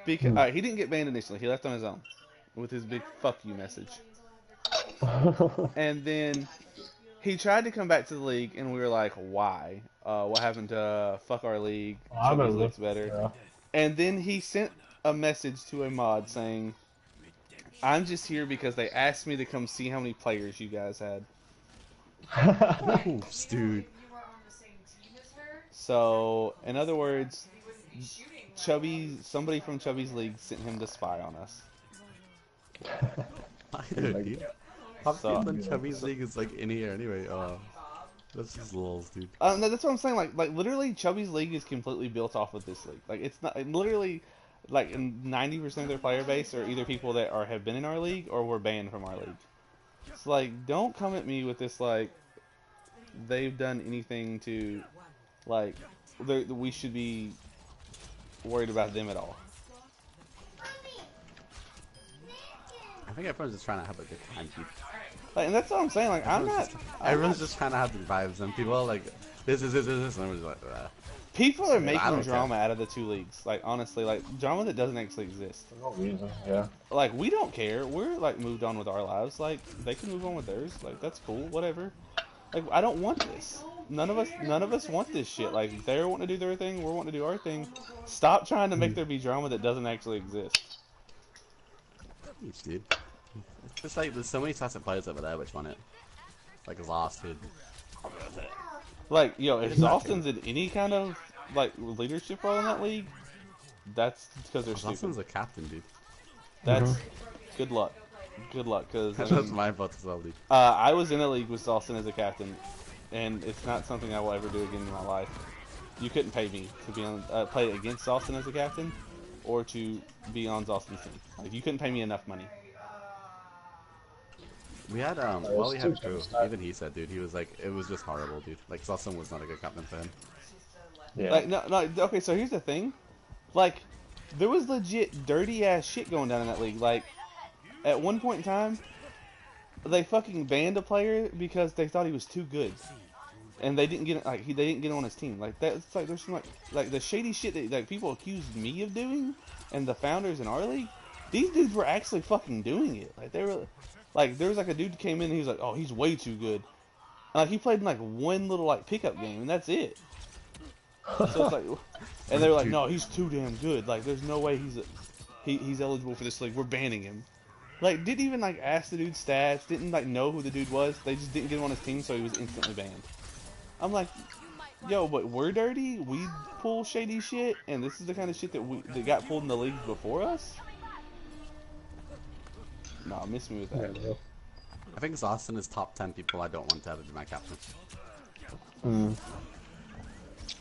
because he didn't get banned initially. He left on his own with his big "fuck you" message, and then he tried to come back to the league, and we were like, "Why? What happened to fuck our league? Somebody looks better." Yeah. And then he sent a message to a mod saying, I'm just here because they asked me to come see how many players you guys had. Oops, dude. So, in other words, somebody from Chubby's League sent him to spy on us. I know, dude. Half So- the Chubby's League is like in here anyway. That's just lols, dude. No, that's what I'm saying. Like literally, Chubby's League is completely built off of this league. Like, it's not literally like 90% of their player base are either people that have been in our league or were banned from our league. It's like, don't come at me with this like they've done anything to like we should be worried about them at all. I think everyone's just trying to have a good time, dude. Like, and that's what I'm saying. Like, Everyone's just trying to have the vibes, and people are like, this, and everyone's like, People are I making don't drama out of the two leagues. Like, honestly, like drama that doesn't actually exist. For no reason, yeah. Like, we don't care. We're like moved on with our lives. Like, they can move on with theirs. Like, that's cool. Whatever. Like, I don't want this. None of us want this shit. Like, they're wanting to do their thing. We're wanting to do our thing. Stop trying to make there be drama that doesn't actually exist. Jeez, dude. It's just like, there's so many classic players over there which want it. Like, Lost, dude. Like, yo, if Austin's in any kind of like leadership role in that league, that's because they're stupid. Austin's a captain, dude. That's good luck. Good luck, because That's my fault as well, dude. I was in a league with Austin as a captain, and it's not something I will ever do again in my life. You couldn't pay me to be on play against Austin as a captain, or to be on Austin's team. Like, you couldn't pay me enough money. We had, while we had Drew, even he said, dude, he was like, it was just horrible, dude. Like, Austin was not a good captain for him. Yeah. Like, no, okay, so here's the thing. Like, there was legit dirty ass shit going down in that league. Like, at one point in time, they fucking banned a player because they thought he was too good, and they didn't get they didn't get on his team. Like, that's like there's some like the shady shit that like people accused me of doing, and the founders in our league. These dudes were actually fucking doing it. Like, they were. Like, there was like a dude came in and he was like, oh, he's way too good. And, like, he played in like one little like pickup game and that's it. So it's like, and they were like, no, he's too damn good. Like, there's no way he's eligible for this league. We're banning him. Like, didn't even like ask the dude's stats. Didn't like know who the dude was. They just didn't get him on his team, so he was instantly banned. I'm like, yo, but we're dirty. We pull shady shit, and this is the kind of shit that got pulled in the leagues before us. Nah, miss me with that. Yeah, I think Austin is top 10 people I don't want to have as my captain.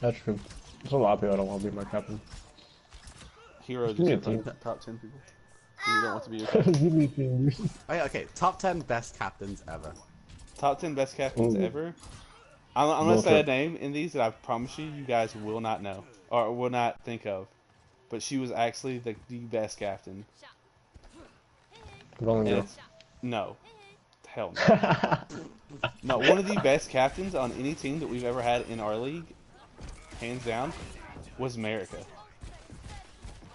that's true. There's a lot of people I don't want to be my captain. Hero Give me a just team. top 10 people. You don't want to be your captain. Give me a team, dude. Oh, yeah, okay, top 10 best captains ever. Top 10 best captains Ooh. ever. I'm gonna say a name in these that I promise you guys will not know or will not think of, but she was actually the best captain. Rolling And girl. it's, no, hell no. No, one of the best captains on any team that we've ever had in our league, hands down, was America.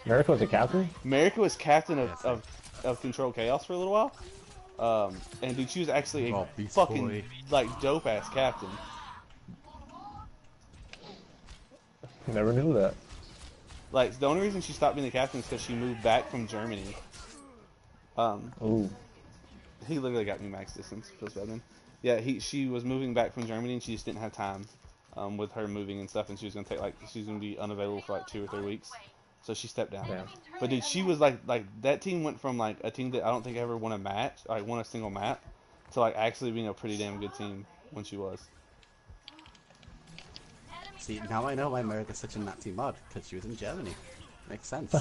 America was a captain? America was captain of Control Chaos for a little while. And dude, she was actually a Oh, Beast fucking Boy. like dope ass captain. Never knew that. Like, the only reason she stopped being the captain is because she moved back from Germany. Ooh. He literally got me max distance. Feels bad, man. Yeah, she was moving back from Germany and she just didn't have time with her moving and stuff, and she was gonna she's gonna be unavailable for like 2 or 3 weeks, so she stepped down. Damn. But dude, she was like that team went from like a team that I don't think ever won a match, like won a single map, to like actually being a pretty damn good team when she was. See, now I know why America's such a Nazi mod, because she was in Germany. Makes sense.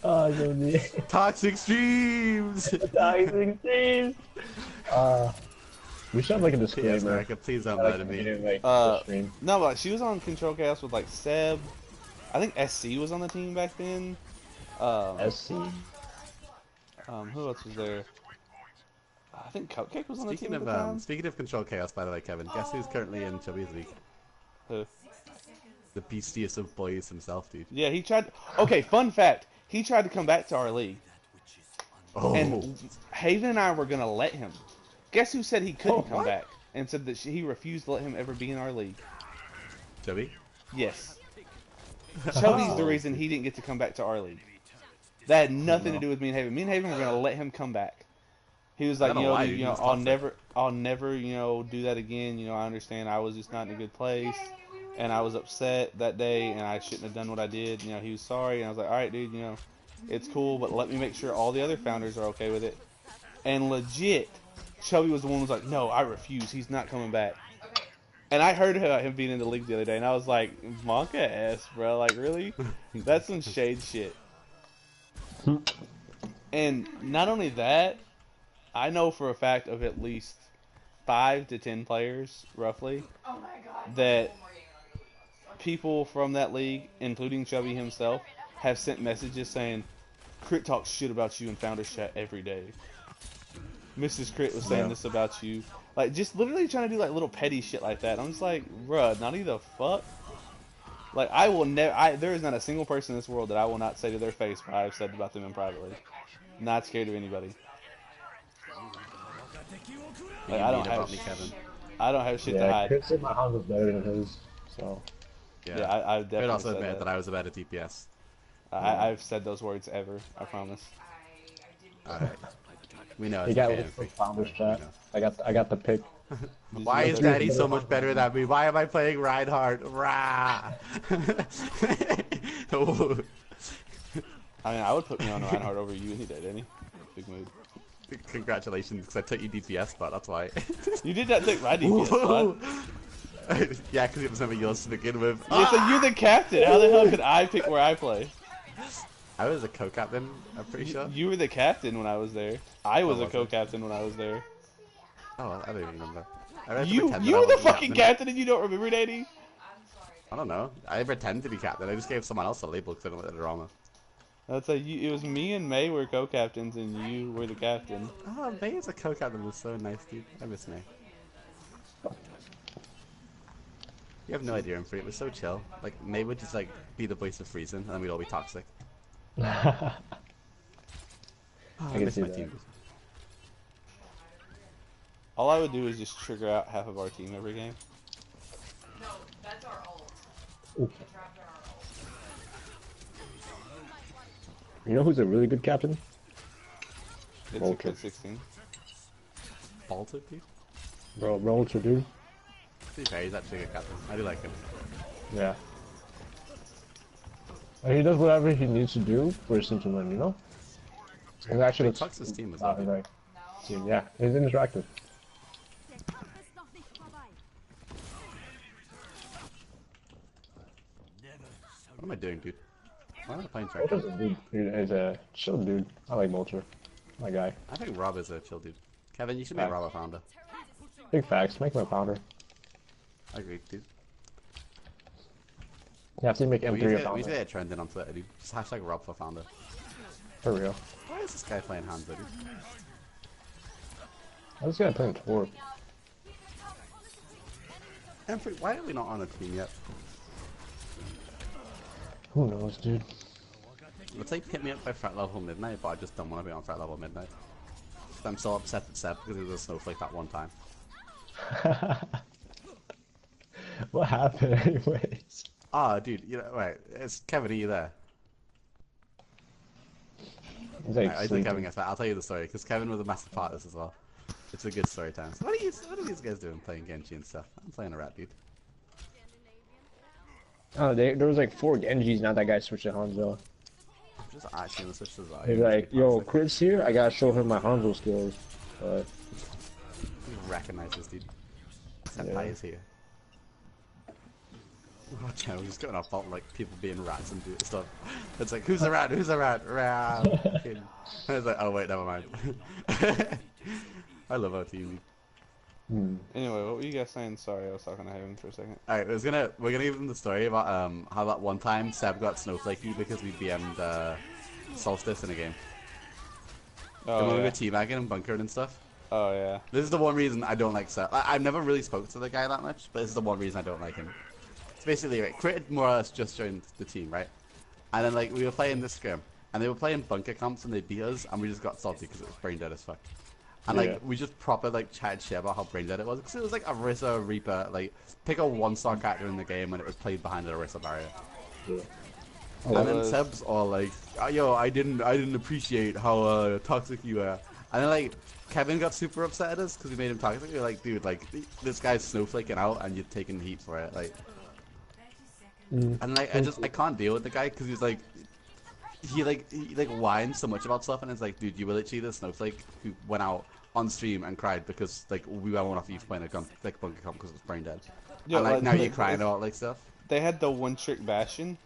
Oh, so neat. Toxic streams! Toxic teams. We should have like a Yes, disclaimer. America, please don't Like, murder me. like, Uh, the stream. No, but she was on Control Chaos with like Seb. I think SC was on the team back then. SC? Who else was there? I think Cupcake was on the team Speaking at the time. of speaking of Control Chaos, by the way, Kevin, guess who's currently in Chubby's League? Who? The beastiest of boys himself, dude. Yeah, he tried. Okay, fun fact. He tried to come back to our league, Oh, and Haven and I were gonna let him. Guess who said he couldn't come what? back, and said that he refused to let him ever be in our league. Chubby? Yes. Chubby's the reason he didn't get to come back to our league. That had nothing to do with me and Haven. Me and Haven were gonna let him come back. He was like, I don't know why, dude. you know, He was I'll never, you know, do that again. You know, I understand I was just not in a good place, and I was upset that day, and I shouldn't have done what I did. You know, he was sorry, and I was like, all right, dude, you know, it's cool, but let me make sure all the other founders are okay with it. And legit, Chubby was the one who was like, no, I refuse. He's not coming back. And I heard about him being in the league the other day, and I was like, Monka ass, bro. Like, really? That's some shade shit. And not only that, I know for a fact of at least 5 to 10 players, roughly, that people from that league, including Chubby himself, have sent messages saying, Crit talks shit about you in Founders Chat every day. Mrs. Crit was saying this about you. Like, just literally trying to do, like, little petty shit like that. I'm just like, bruh, not the fuck? Like, I will never, there is not a single person in this world that I will not say to their face what I've said about them in privately. Not scared of anybody. Like, I don't have shit to hide. Chris said my Honda's better than his, so. Yeah, I definitely I'd also said admit that I was a better DPS. I've said those words ever, I promise. Alright. We know He it's got okay. with the Founders Chat. I got the pick. Why is Daddy so much better than me? Why am I playing Reinhardt? Rah! Oh. I mean, I would put me on Reinhardt over you any day, didn't he? Big mood. Congratulations, because I took you DPS spot, that's why. You did not take my DPS spot. Yeah, because it was never yours to begin with. Yeah, so you're the captain. How the hell could I pick where I play? I was a co-captain, I'm pretty sure. You were the captain when I was there. I was a was I? co-captain when I was there. Oh, I don't even remember. You were the fucking captain and you don't remember, Daddy? I don't know. I pretend to be captain. I just gave someone else a label because I don't like the drama. That's like it was me and May were co-captains and you were the captain. Oh, May as a co-captain was so nice, dude. I miss May. You have no idea, Humphrey. It was so chill. Like, May would just, like, be the voice of reason, and then we'd all be toxic. I I can miss see my that. team. All I would do is just trigger out half of our team every game. No, that's our ult. Ooh. The traps are our ult. You know who's a really good captain? It's Okay. a 16. Baltic, dude? Bro, Rolter, dude. To be fair, he's actually a good captain. I do like him. Yeah. And he does whatever he needs to do for his team to win, you know? He actually He looks talks his team as well, dude. like, team, yeah, he's interactive. What am I doing, dude? Why am I playing track? Molter's a dude. He's a chill dude. I like Molter. My guy. I think Rob is a chill dude. Kevin, you should make Yeah. Rob a founder. Big facts. Make him a pounder. I agree, dude. You have to make We M3 need a to get pounder. it trending on Twitter, dude. Just hashtag Rob for founder. For real. Why is this guy playing Hanzo, dude? I was gonna play him Torb. Humphrey, why are we not on a team yet? Who knows, dude? It's like hit me up by threat level midnight, but I just don't want to be on threat level midnight. I'm so upset at Seb because he was a snowflake that one time. What happened anyways? Ah, dude, you know, wait, it's Kevin, are you there? He's like I think sleeping. Kevin gets that. I'll tell you the story because Kevin was a massive part of this as well. It's a good story time. So what are these guys doing playing Genji and stuff? I'm playing a rat, dude. Oh, there was like 4 Genjis, now that guy switched to Hanzo. I'm just actually gonna switch to Zaya. He's like, yo, Crit's here, I gotta show him my Hanzo skills. But, He recognizes, dude. Senpai Yeah. is here. Oh, yeah, we're just going off fault like people being rats and doing stuff. It's like, who's a rat? Who's a rat? Rat. I was like, oh wait, never mind. I love our team. Anyway, what were you guys saying? Sorry, I was talking to Haven for a second. Alright, we're gonna give them the story about how that one time Seb got snowflakey because we BM'd Solstice in a game. Oh, When we yeah. were teabagging and bunkering and stuff. Oh, yeah. This is the one reason I don't like Seb. I've never really spoke to the guy that much, but this is the one reason I don't like him. It's basically, right, Crit more or less just joined the team, right? And then, like, we were playing this scrim, and they were playing bunker camps, and they beat us, and we just got salty because it was brain dead as fuck. And, like, Yeah. we just proper, like, chatted shit about how brain dead it was, because it was, like, a Orisa, Reaper, like, pick a one-star character in the game, and it was played behind an Orisa barrier. yeah. And then was- Seb's all like, oh, "Yo, I didn't appreciate how toxic you are." And then like Kevin got super upset at us because we made him toxic. We're like, "Dude, like this guy's snowflaking out, and you're taking heat for it." Like, and like I can't deal with the guy because he whines so much about stuff, and it's like, dude, you were literally the snowflake who went out on stream and cried because like we went off you for playing a bunker comp because it was brain dead. Yo, And like now they- you're crying about like stuff. They had the one trick Bastion.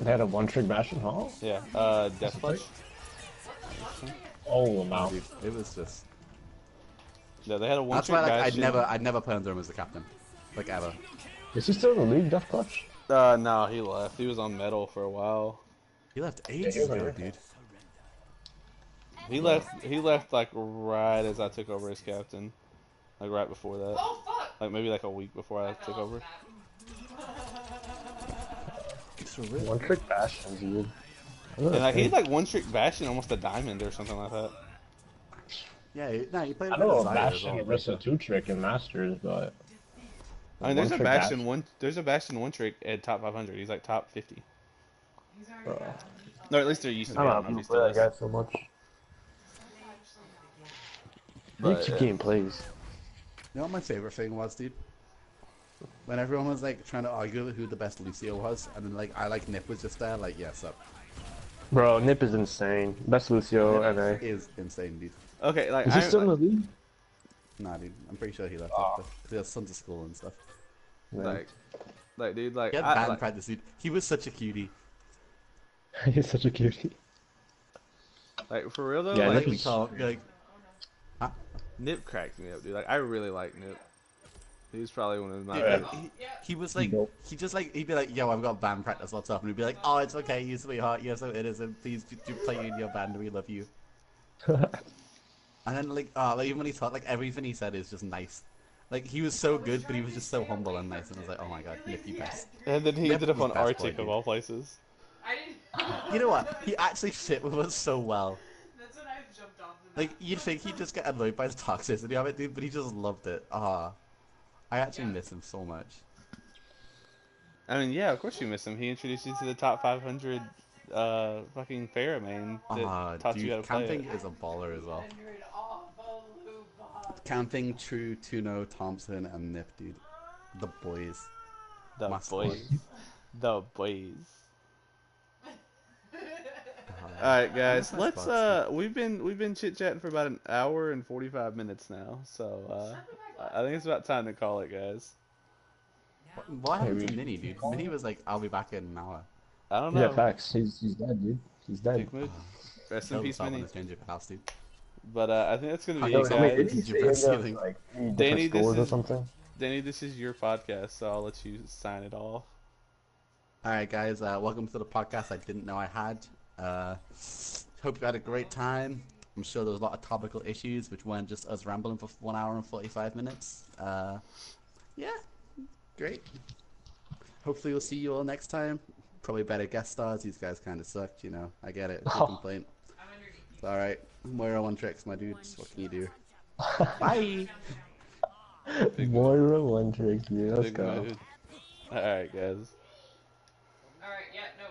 They had a one-trick Bastion, huh? Yeah, Death Clutch. Oh, wow. Dude, it was just. Yeah, they had a one That's trick why like Bastion. I'd never play under him as the captain, like ever. Is he still in the league, Death Clutch? No, he left. He was on metal for a while. He left ages ago, dude. He left like right as I took over as captain. Like right before that. Oh fuck! Like maybe like a week before I took over. One-trick Bastion, dude. And like he had like one trick Bastion almost a diamond or something like that. Yeah, you played. I a don't know if Desire as Bastion well. versus a two-trick in Masters, but... I mean, there's a One-trick Bastion there's a Bastion one trick at top 500. He's like top 50. He's already got No, at least there used to I be. I don't don't know know if if he you play still that is. guy so much. But, Each yeah. game plays. You know what my favorite thing was, dude? When everyone was like trying to argue who the best Lucio was, and then like Nip was just there, like yes, up. Bro, Nip is insane. Best Lucio, NA. Is insane, dude. Okay, like Is he still in the league? Nah, dude, I'm pretty sure he left Oh. after. He has sons of school and stuff. Yeah. like dude, like He had I, band like, practice, dude. He was such a cutie. He's such a cutie. like for real though, Yeah, like Nip we is- call like Nip cracks me up, dude. Like I really like Nip. He's probably one of my dude, favorites. he was like Nope. he just like he'd be like, yo, I've got band practice, what's up? And he'd be like, oh, it's okay, you sweetheart, you're so innocent. Please do play in your band, we love you. And then like even when he taught, like everything he said is just nice. Like he was so good, but he was just so humble and nice. And I was like, oh my god, Nip, you best. And then he Nip ended up was on best boy, Arctic dude. of all places. I didn't. You know what? He actually fit with us so well. That's when I jumped off the. Like you'd think he'd just get annoyed by his toxicity of it, dude, but he just loved it. I actually miss him so much. I mean, yeah, of course you miss him. He introduced you to the top 500 fucking Pheromane that taught you how Dude, to play camping it. is a baller as well. 100 off a loop box. Camping, True, Tuno, Thompson, and Nip, dude. The boys. The Master boys. boys. The boys. Alright guys, let's we've been chit-chatting for about an hour and 45 minutes now. So I think it's about time to call it, guys. What happened Hey, to we- Minnie, dude? Minnie was like, I'll be back in an hour. I don't know. Yeah, facts. He's dead, dude. He's dead. Big mood. Rest in Tell peace, us how Minnie. to change your house, dude. But I think that's gonna be I it, don't know, guys. did you say press he had, ceiling? like, any Danny, different this scores or is- something? Danny, this is your podcast, so I'll let you sign it off. Alright, guys, welcome to the podcast I didn't know I had. Hope you had a great time. I'm sure there was a lot of topical issues, which weren't just us rambling for 1 hour and 45 minutes. Yeah, great. Hopefully we'll see you all next time. Probably better guest stars. These guys kind of sucked, you know. I get it. No complaint. I'm underneath. It's alright. Moira one tricks, my dudes. What can you do? Bye! Moira one trick, dude. Let's Big go. mood. Alright, guys. Alright, yeah, no,